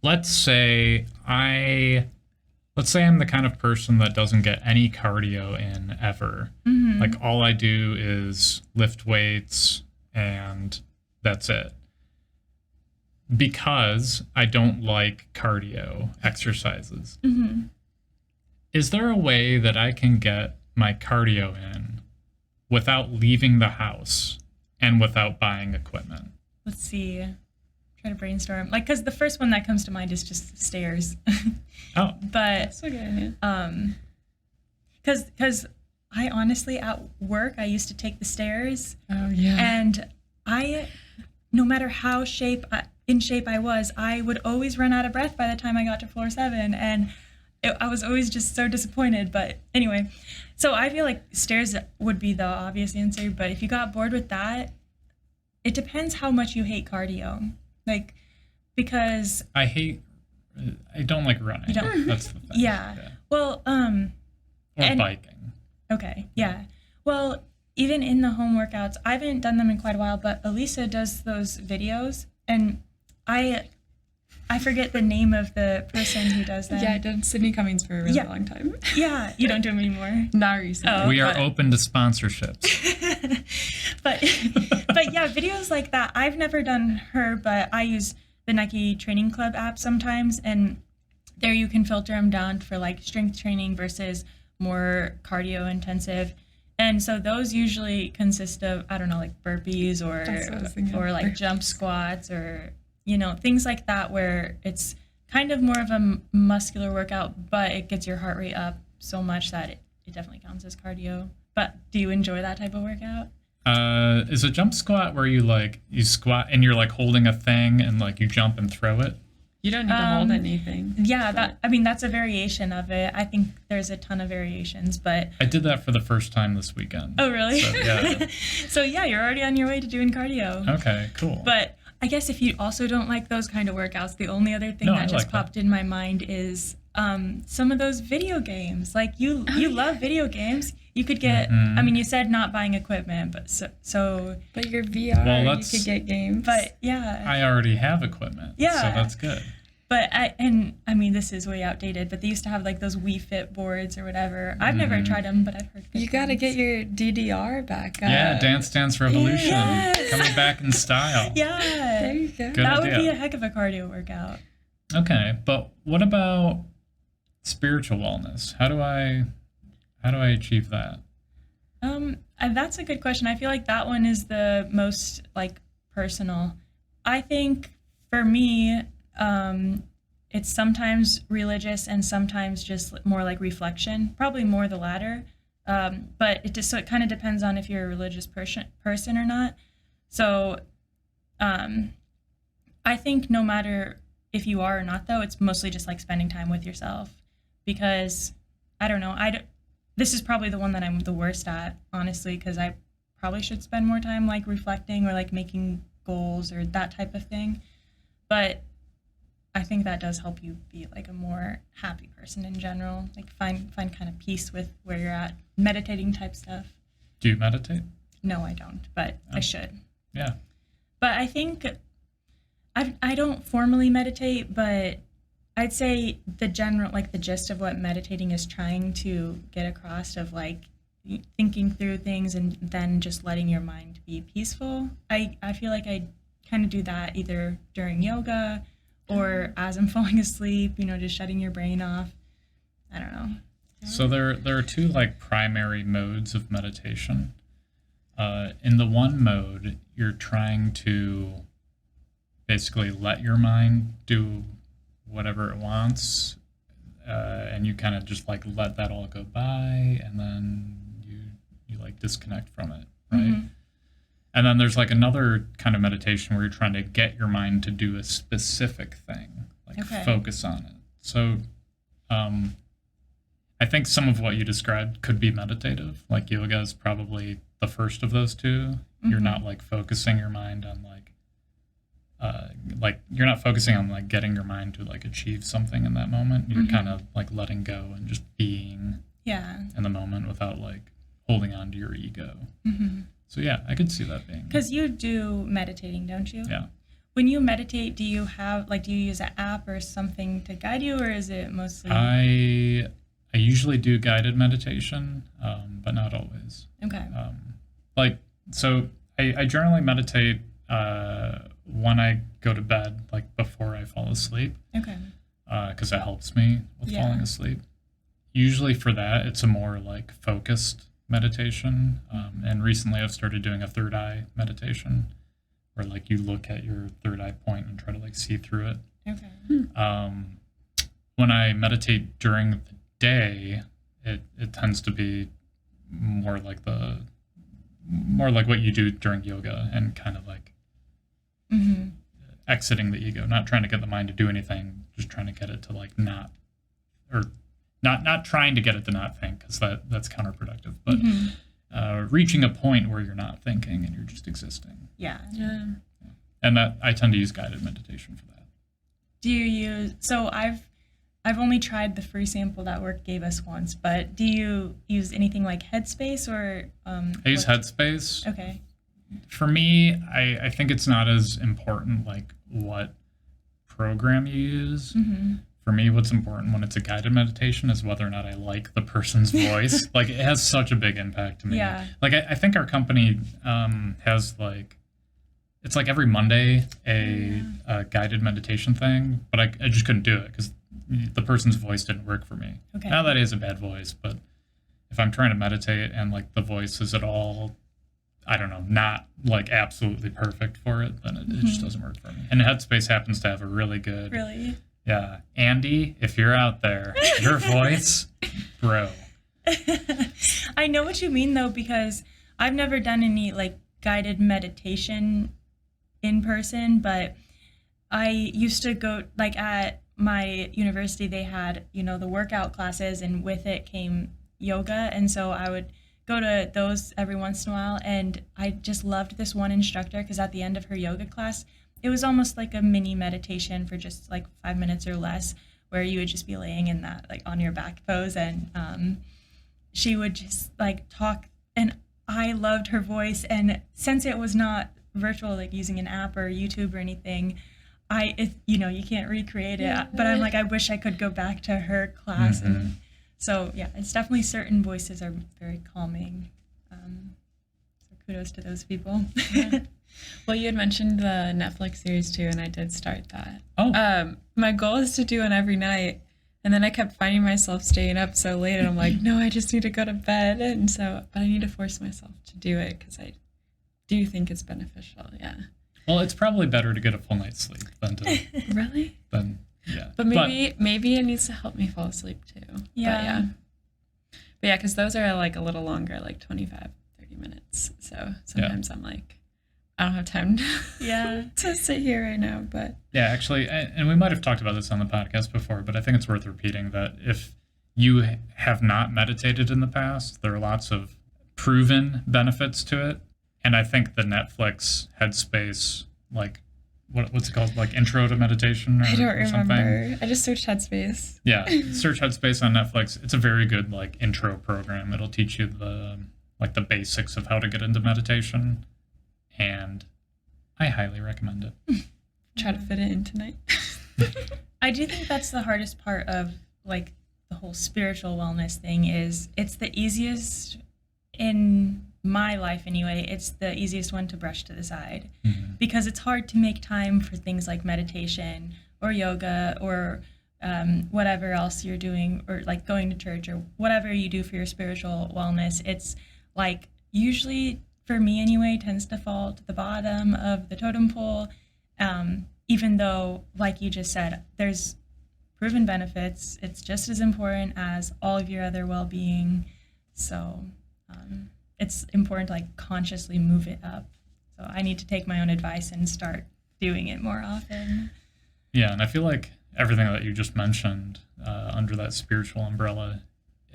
let's say I let's say I'm the kind of person that doesn't get any cardio in ever. Mm-hmm. Like all I do is lift weights and that's it. Because I don't like cardio exercises. Mm-hmm. Is there a way that I can get my cardio in without leaving the house and without buying equipment? Let's see. Try to brainstorm. Like, because the first one that comes to mind is just stairs. Oh. But That's okay. Because I honestly, at work, I used to take the stairs. Oh, yeah. And no matter how in shape I was, I would always run out of breath by the time I got to floor 7. And I was always just so disappointed. But anyway, so I feel like stairs would be the obvious answer. But if you got bored with that, it depends how much you hate cardio. Like, because I don't like running. You don't? That's the thing. Yeah. Well, Or biking. Okay, yeah. Well, even in the home workouts, I haven't done them in quite a while, but Elisa does those videos, and I forget the name of the person who does them. Yeah, I did Sydney Cummings for a really long time. Yeah, you don't do them anymore? Not recently. Oh. We are open to sponsorships. but yeah, videos like that, I've never done her, but I use the Nike Training Club app sometimes, and there you can filter them down for like strength training versus more cardio intensive. And so those usually consist of, I don't know, like burpees or like jump squats or, things like that where it's kind of more of a muscular workout, but it gets your heart rate up so much that it definitely counts as cardio. But do you enjoy that type of workout? Is a jump squat where you squat and you're like holding a thing and like you jump and throw it? You don't need to hold anything. Yeah, that's a variation of it. I think there's a ton of variations, but I did that for the first time this weekend. Oh, really? So, yeah. So yeah, you're already on your way to doing cardio. Okay, cool. But I guess if you also don't like those kind of workouts, the only other thing that just popped in my mind is some of those video games. Like you love video games. You could get. I mean, you said not buying equipment, but so. But your VR, you could get games. But yeah. I already have equipment. Yeah. So that's good. But I mean, this is way outdated, but they used to have like those Wii Fit boards or whatever. I've never tried them, but I've heard good You got to get your DDR back up. Yeah, Dance Dance Revolution. Yes. Coming back in style. Yeah. There you go. Good that idea. would be a heck of a cardio workout. Okay, but what about spiritual wellness? How do I achieve that? That's a good question. I feel like that one is the most like personal. I think for me, it's sometimes religious and sometimes just more like reflection, probably more the latter. But it kind of depends on if you're a religious person or not. So, I think no matter if you are or not, though, it's mostly just like spending time with yourself, because I don't know. This is probably the one that I'm the worst at, honestly, because I probably should spend more time like reflecting or like making goals or that type of thing. But I think that does help you be like a more happy person in general, like find kind of peace with where you're at, meditating type stuff. Do you meditate? No, I don't, but I should. Yeah. But I think I don't formally meditate, but I'd say the general, like the gist of what meditating is trying to get across of like thinking through things and then just letting your mind be peaceful. I feel like I kind of do that either during yoga or as I'm falling asleep, just shutting your brain off. I don't know. So there are two like primary modes of meditation. In the one mode, you're trying to basically let your mind do whatever it wants, and you kind of just like let that all go by, and then you like disconnect from it, right? Mm-hmm. And then there's like another kind of meditation where you're trying to get your mind to do a specific thing, like focus on it. So I think some of what you described could be meditative. Like yoga is probably the first of those two. Mm-hmm. You're not like focusing your mind on like you're not focusing on like getting your mind to like achieve something in that moment. You're kind of like letting go and just being in the moment without like holding on to your ego. Mm-hmm. So yeah, I could see that being. Because you do meditating, don't you? Yeah. When you meditate, do you use an app or something to guide you, or is it mostly? I usually do guided meditation, but not always. Okay. I generally meditate when I go to bed, like before I fall asleep. Okay. Because it helps me with falling asleep. Usually for that, it's a more like focused meditation. And recently I've started doing a third eye meditation where like you look at your third eye point and try to like see through it. Okay. When I meditate during the day, it tends to be more like what you do during yoga and kind of like exiting the ego, not trying to get the mind to do anything, just trying to get it to like not trying to get it to not think, because that's counterproductive, but reaching a point where you're not thinking and you're just existing. Yeah. And that I tend to use guided meditation for that. Do you use, so I've only tried the free sample that work gave us once, but do you use anything like Headspace or? I use Headspace. Okay. For me, I think it's not as important like what program you use. For me, what's important when it's a guided meditation is whether or not I like the person's voice. Like, it has such a big impact to me. Yeah. Like, I think our company has like, it's like every Monday a guided meditation thing, but I just couldn't do it because the person's voice didn't work for me. Okay. Now that is a bad voice, but if I'm trying to meditate and like the voice is at all, I don't know, not like absolutely perfect for it, then it just doesn't work for me. And Headspace happens to have a really good. Really? Yeah. Andy, if you're out there, your voice, bro. I know what you mean though, because I've never done any like guided meditation in person, but I used to go like at my university, they had, the workout classes, and with it came yoga. And so I would go to those every once in a while. And I just loved this one instructor because at the end of her yoga class, it was almost like a mini meditation for just like 5 minutes or less, where you would just be laying in that like on your back pose. And she would just like talk, and I loved her voice. And since it was not virtual, like using an app or YouTube or anything, you can't recreate it, but I'm like, I wish I could go back to her class. And so, yeah, it's definitely certain voices are very calming. So kudos to those people. Well, you had mentioned the Netflix series too, and I did start that. Oh. My goal is to do one every night, and then I kept finding myself staying up so late, and I'm like, no, I just need to go to bed. And so, but I need to force myself to do it because I do think it's beneficial. Yeah. Well, it's probably better to get a full night's sleep than to. Really? Yeah. But maybe it needs to help me fall asleep too. Yeah. But yeah, because those are like a little longer, like 25, 30 minutes. So sometimes I'm like, I don't have time to sit here right now. But yeah, actually, and we might have talked about this on the podcast before, but I think it's worth repeating that if you have not meditated in the past, there are lots of proven benefits to it. And I think the Netflix Headspace, like, what's it called? Like intro to meditation I don't remember. Something. I just searched Headspace. Yeah, search Headspace on Netflix. It's a very good like intro program. It'll teach you the basics of how to get into meditation, and I highly recommend it. Try to fit it in tonight. I do think that's the hardest part of like the whole spiritual wellness thing. Is it's the easiest in my life anyway, it's the easiest one to brush to the side because it's hard to make time for things like meditation or yoga or whatever else you're doing, or like going to church or whatever you do for your spiritual wellness. It's like usually for me anyway tends to fall to the bottom of the totem pole, even though like you just said, there's proven benefits. It's just as important as all of your other well-being. So it's important to like consciously move it up. So I need to take my own advice and start doing it more often. Yeah, and I feel like everything that you just mentioned under that spiritual umbrella,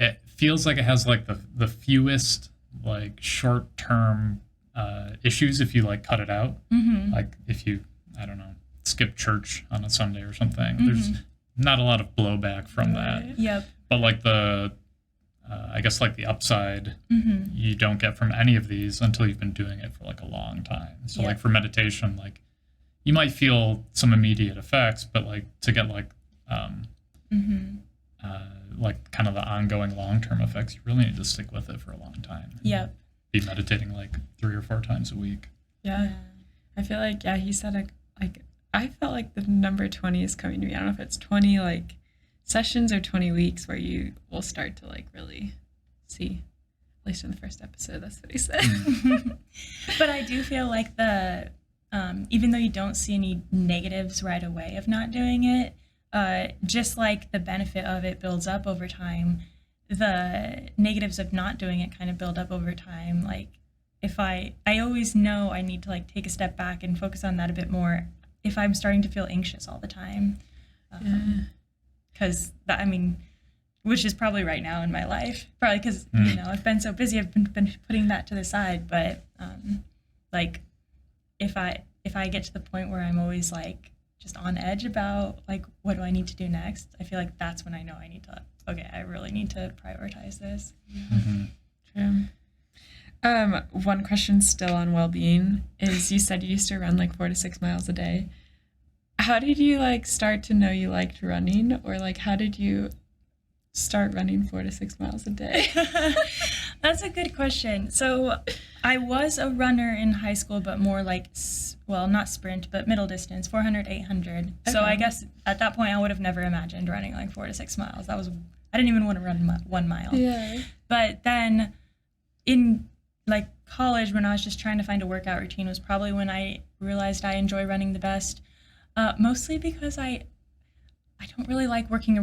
it feels like it has like the fewest like short-term issues if you like cut it out. Like if you, I don't know, skip church on a Sunday or something, there's not a lot of blowback from that. Yep. But like I guess like the upside you don't get from any of these until you've been doing it for like a long time. So like for meditation, like you might feel some immediate effects, but like to get like like kind of the ongoing long-term effects, you really need to stick with it for a long time. Yep. Be meditating like 3 or 4 times a week. Yeah. I feel like, he said, like, I felt like the number 20 is coming to me. I don't know if it's 20, like, sessions or 20 weeks where you will start to, like, really see. At least in the first episode, that's what he said. But I do feel like even though you don't see any negatives right away of not doing it, just like the benefit of it builds up over time, the negatives of not doing it kind of build up over time. Like if I always know I need to like take a step back and focus on that a bit more if I'm starting to feel anxious all the time. Because which is probably right now in my life, probably because I've been so busy, I've been putting that to the side. But like if I get to the point where I'm always like just on edge about like what do I need to do next, I feel like that's when I know I really need to prioritize this. True. One question still on well-being is, you said you used to run like 4 to 6 miles a day. How did you like start to know you liked running, or like how did you start running 4 to 6 miles a day? That's a good question. So I was a runner in high school, but more like, well, not sprint, but middle distance, 400, 800. Okay. So I guess at that point I would have never imagined running like 4 to 6 miles. I didn't even want to run 1 mile. Yeah. But then in like college, when I was just trying to find a workout routine, was probably when I realized I enjoy running the best. Mostly because I don't really like working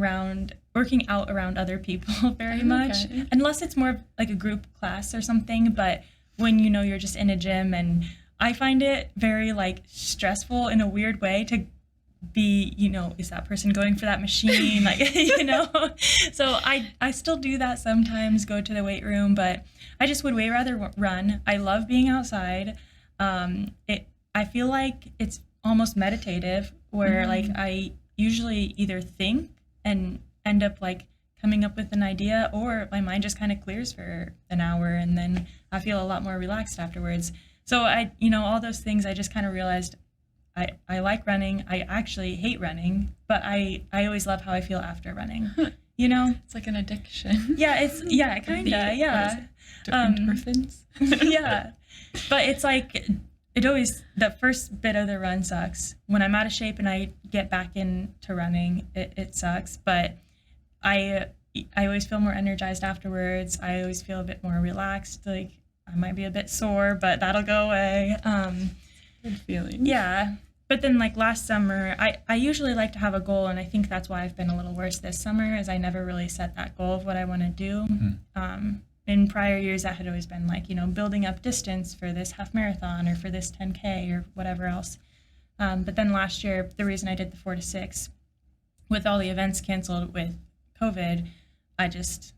out around other people very much, unless it's more like a group class or something. But when you're just in a gym, and I find it very like stressful in a weird way to be, is that person going for that machine? Like, so I still do that sometimes, go to the weight room, but I just would way rather run. I love being outside. I feel like it's almost meditative, where like I usually either think and end up like coming up with an idea, or my mind just kind of clears for an hour and then I feel a lot more relaxed afterwards. So all those things, I just kind of realized I like running. I actually hate running, but I always love how I feel after running. It's like an addiction. Yeah, kind of, yeah. Endorphins. Yeah, but it's like the first bit of the run sucks. When I'm out of shape and I get back into running, it sucks. But I always feel more energized afterwards. I always feel a bit more relaxed. Like I might be a bit sore, but that'll go away. Good feeling. Yeah. But then like last summer, I usually like to have a goal, and I think that's why I've been a little worse this summer, is I never really set that goal of what I want to do. In prior years, that had always been like, building up distance for this half marathon or for this 10K or whatever else. But then last year, the reason I did the 4 to 6, with all the events canceled with COVID, I just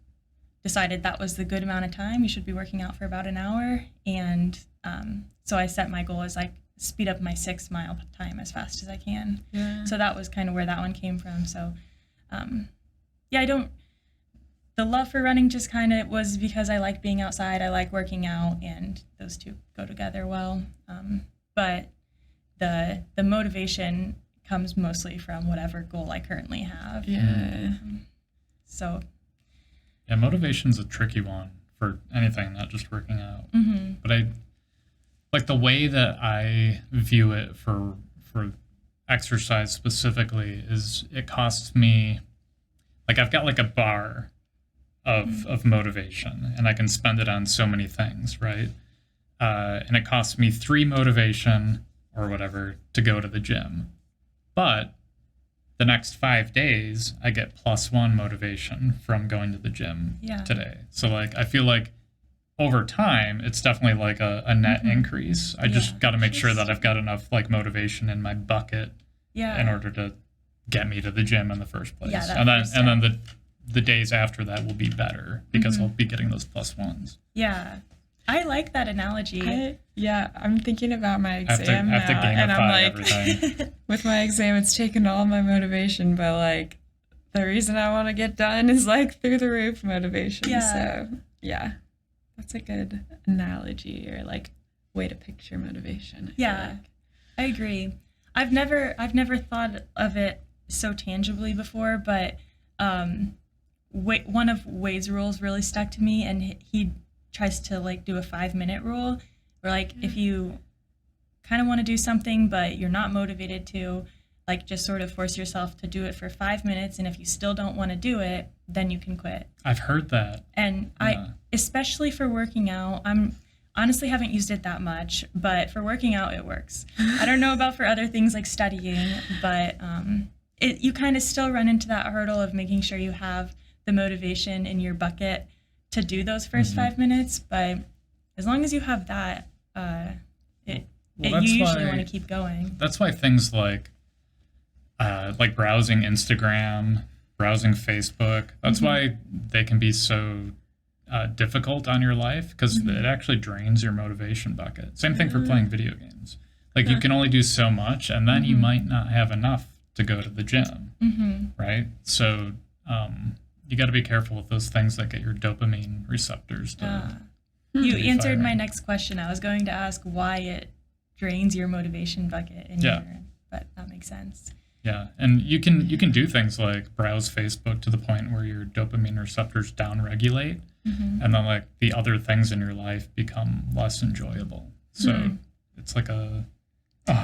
decided that was the good amount of time. You should be working out for about an hour. And so I set my goal as like speed up my 6 mile time as fast as I can. Yeah. So that was kind of where that one came from. So the love for running just kind of was because I like being outside, I like working out, and those two go together well. But the motivation comes mostly from whatever goal I currently have. Yeah. Yeah, motivation's a tricky one for anything, not just working out. Mm-hmm. But I like the way that I view it for exercise specifically is it costs me, like I've got like a bar of motivation, and I can spend it on so many things, right? And it costs me 3 motivation or whatever to go to the gym. But the next 5 days, I get +1 motivation from going to the gym today. So like, I feel like over time, it's definitely like a net increase. I just got to make sure that I've got enough like motivation in my bucket in order to get me to the gym in the first place. And then the days after that will be better because I'll be getting those +1s. Yeah. I like that analogy. I'm thinking about my exam I have to now, and I'm like, everything. with my exam, it's taken all my motivation, but like, the reason I want to get done is like through the roof motivation. Yeah. So that's a good analogy or like way to picture motivation. I agree. I've never thought of it so tangibly before, but one of Wade's rules really stuck to me, and he tries to like do a 5-minute rule, where like if you kind of want to do something but you're not motivated to, like just sort of force yourself to do it for 5 minutes, and if you still don't want to do it, then you can quit. I've heard that. And I, especially for working out, I'm honestly haven't used it that much, but for working out it works. I don't know about for other things like studying, but you kind of still run into that hurdle of making sure you have the motivation in your bucket to do those first 5 minutes. But as long as you have that, you usually want to keep going. That's why things like browsing Instagram, browsing Facebook, that's why they can be so difficult on your life, because it actually drains your motivation bucket. Same thing for playing video games. Like you can only do so much, and then you might not have enough to go to the gym, right? So you got to be careful with those things that get your dopamine receptors to You answered my next question. I was going to ask why it drains your motivation bucket but that makes sense. Yeah, and you can do things like browse Facebook to the point where your dopamine receptors downregulate, and then like the other things in your life become less enjoyable. So it's like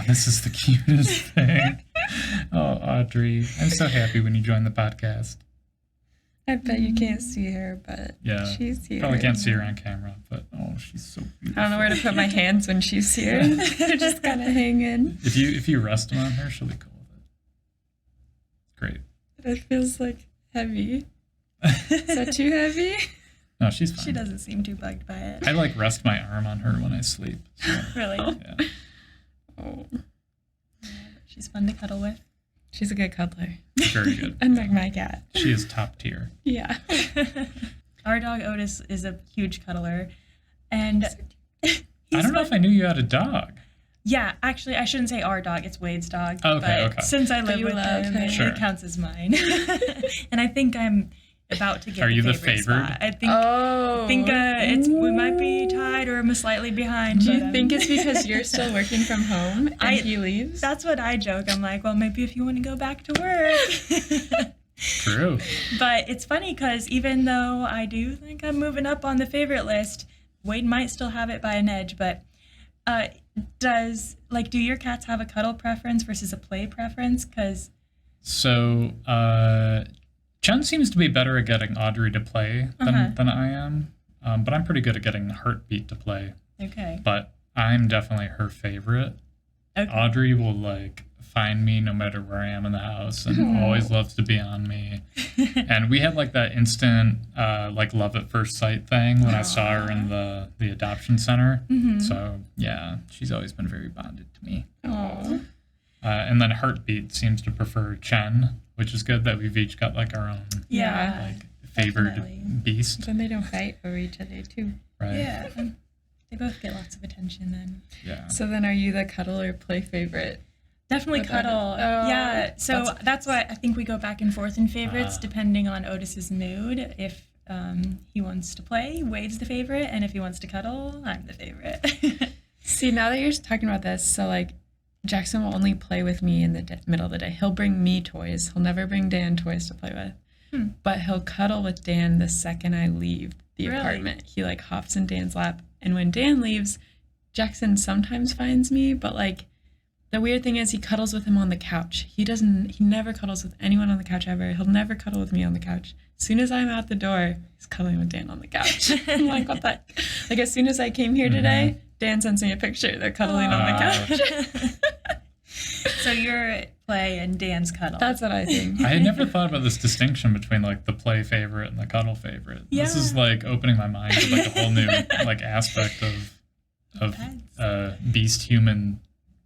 this is the cutest thing. Oh, Audrey, I'm so happy when you joined the podcast. I bet you can't see her, but she's here. Probably can't see her on camera, but she's so beautiful. I don't know where to put my hands when she's here. They're just kind of hanging. If you rest them on her, she'll be cool with it. Great. It feels like heavy. Is that too heavy? No, she's fine. She doesn't seem too bugged by it. I like rest my arm on her when I sleep. So, really? Yeah. Oh. She's fun to cuddle with. She's a good cuddler. Very good. Unlike my cat. She is top tier. Yeah. Our dog Otis is a huge cuddler. And I don't know if I knew you had a dog. Yeah, actually, I shouldn't say our dog. It's Wade's dog. Okay. Since I live with him, it counts as mine. And I think I'm about to get Are you the favorite favored? spot. I think we might be tied or I'm slightly behind. Do you think it's because you're still working from home and he leaves? That's what I joke. I'm like, well, maybe if you want to go back to work. True. But it's funny because even though I do think I'm moving up on the favorite list, Wade might still have it by an edge. But do your cats have a cuddle preference versus a play preference? So Jen seems to be better at getting Audrey to play than I am, but I'm pretty good at getting Heartbeat to play. Okay. But I'm definitely her favorite. Okay. Audrey will find me no matter where I am in the house and always loves to be on me. And we had that instant love at first sight thing when I saw her in the adoption center. So yeah, she's always been very bonded to me. Aww. And then Heartbeat seems to prefer Chen, which is good that we've each got our own favored definitely. Beast. Then they don't fight over each other too. Right. Yeah. They both get lots of attention then. Yeah. So then are you the cuddle or play favorite? Definitely cuddle. Yeah. So that's why I think we go back and forth in favorites depending on Otis's mood. If he wants to play, Wade's the favorite, and if he wants to cuddle, I'm the favorite. See, now that you're talking about this, so Jackson will only play with me in the middle of the day. He'll bring me toys. He'll never bring Dan toys to play with. But he'll cuddle with Dan the second I leave the apartment. He hops in Dan's lap. And when Dan leaves, Jackson sometimes finds me, but the weird thing is he cuddles with him on the couch. He never cuddles with anyone on the couch ever. He'll never cuddle with me on the couch. As soon as I'm out the door, he's cuddling with Dan on the couch. I'm like, what the? As soon as I came here today, Dan sends me a picture. They're cuddling on the couch. So you're play and Dan's cuddle. That's what I think. I had never thought about this distinction between the play favorite and the cuddle favorite. Yeah. This is opening my mind to a whole new aspect of beast human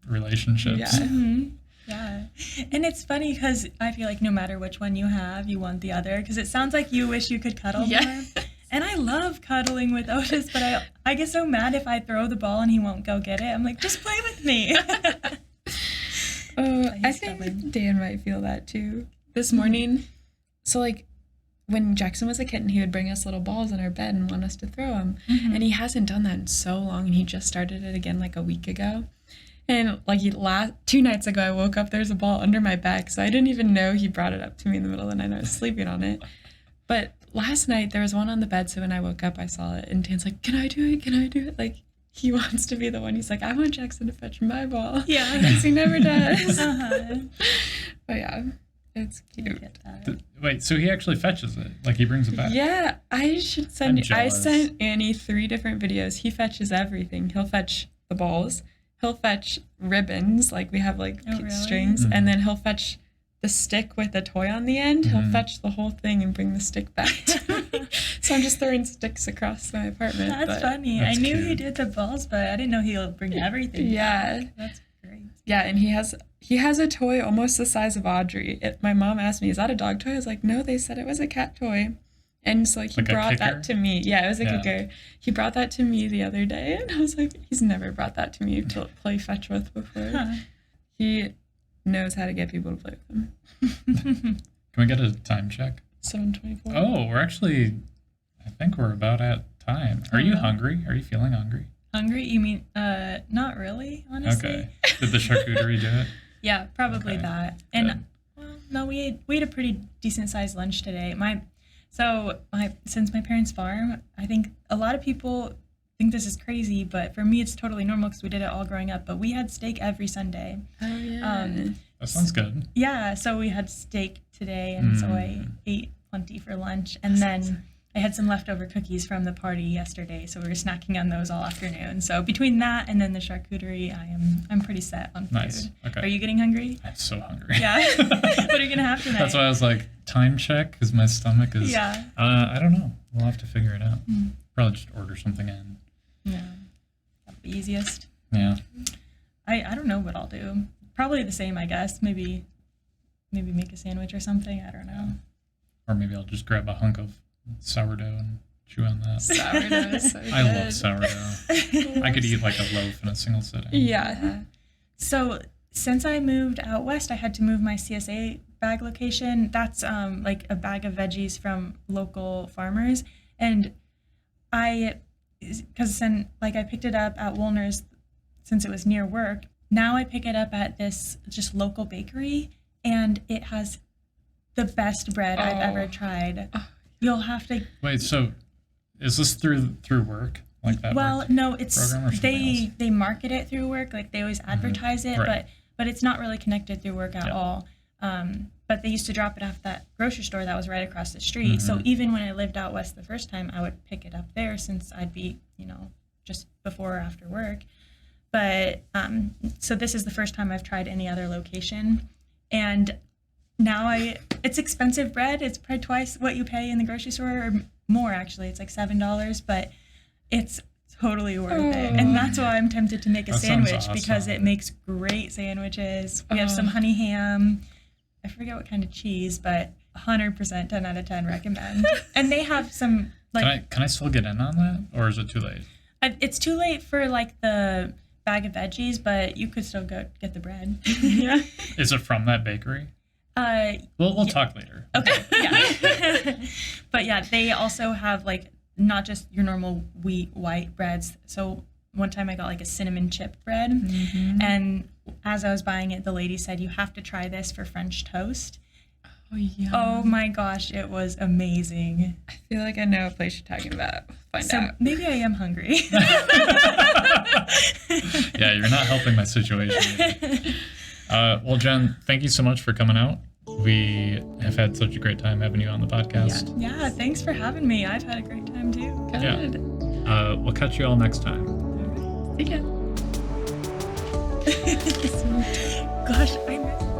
relationships. Yeah. Yeah. And it's funny because I feel no matter which one you have, you want the other, because it sounds like you wish you could cuddle more. And I love cuddling with Otis, but I get so mad if I throw the ball and he won't go get it. I'm like, just play with me. I think Dan might feel that too. This morning, so when Jackson was a kitten, he would bring us little balls in our bed and want us to throw them. And he hasn't done that in so long, and he just started it again a week ago. And like 2 nights ago, I woke up, there's a ball under my back. So I didn't even know he brought it up to me in the middle of the night. I was sleeping on it. But last night, there was one on the bed. So when I woke up, I saw it. And Dan's like, can I do it? Can I do it? Like, he wants to be the one. He's like, I want Jackson to fetch my ball. Yeah. Because he never does. Uh-huh. But yeah, it's cute. Wait, so he actually fetches it? Like, he brings it back? Yeah, I should send you. I jealous. sent Annie 3 different videos. He fetches everything. He'll fetch the balls. He'll fetch ribbons. Like, we have, like, really? strings. And then he'll fetch the stick with a toy on the end. He'll fetch the whole thing and bring the stick back to me. So I'm just throwing sticks across my apartment. That's funny. That's I knew cute. he did the balls, but I didn't know he'll bring everything. Yeah. back. That's great. Yeah, and he has a toy almost the size of Audrey. My mom asked me, is that a dog toy? I was like, no, they said it was a cat toy. And so like, he brought that to me. Yeah, it was a kicker. He brought that to me the other day, and I was like, he's never brought that to me to play fetch with before. Huh. He knows how to get people to play with him. Can we get a time check? 7:24. Oh, I think we're about at time. Are you hungry? Are you feeling hungry? Hungry? You mean, not really, honestly. Okay. Did the charcuterie do it? Yeah, probably Okay. that. And, well, no, we ate a pretty decent-sized lunch today. Since my parents farm, I think a lot of people think this is crazy, but for me it's totally normal because we did it all growing up. But we had steak every Sunday. Oh, yeah. That sounds good. Yeah, so we had steak today, and so I ate plenty for lunch. And then I had some leftover cookies from the party yesterday, so we were snacking on those all afternoon. So between that and then the charcuterie, I'm pretty set on food. Nice. Okay. Are you getting hungry? I'm so hungry. Yeah. What are you gonna have tonight? That's why I was like, time check, because my stomach is... Yeah. I don't know. We'll have to figure it out. Probably just order something in. Yeah. That's the easiest. Yeah. I don't know what I'll do. Probably the same, I guess. Maybe make a sandwich or something. I don't know. Or maybe I'll just grab a hunk of sourdough and chew on that. Sourdough is so good. I love sourdough. I could eat like a loaf in a single sitting. Yeah. So since I moved out west, I had to move my CSA bag location. That's like a bag of veggies from local farmers. And I picked it up at Woolner's since it was near work. Now I pick it up at this just local bakery, and it has the best bread I've ever tried. You'll have to... Wait, so is this through work? Like that? Well, no, it's program or something else? they market it through work, like they always advertise it, Right. but it's not really connected through work at all. But they used to drop it off that grocery store that was right across the street. So even when I lived out west the first time, I would pick it up there since I'd be, just before or after work. But so this is the first time I've tried any other location, and now it's expensive bread. It's probably twice what you pay in the grocery store, or more actually. It's like $7, but it's totally worth it. And that's why I'm tempted to make a That sounds sandwich because awesome. it makes great sandwiches. We have some honey ham. I forget what kind of cheese, but 100% 10 out of 10 recommend. And they have some like. Can I still get in on that, or is it too late? It's too late for like the bag of veggies, but you could still go get the bread. Yeah. Is it from that bakery? We'll talk later. Okay. Yeah. But yeah, they also have like not just your normal wheat white breads. So one time I got like a cinnamon chip bread, and as I was buying it, the lady said, you have to try this for French toast. Oh, yeah. Oh my gosh, it was amazing. I feel like I know a place you're talking about. Find out. Maybe I am hungry. Yeah, you're not helping my situation. Well, Jenn, thank you so much for coming out. We have had such a great time having you on the podcast. Yeah, thanks for having me. I've had a great time too. Good. Yeah. We'll catch you all next time. See ya. Gosh, I missed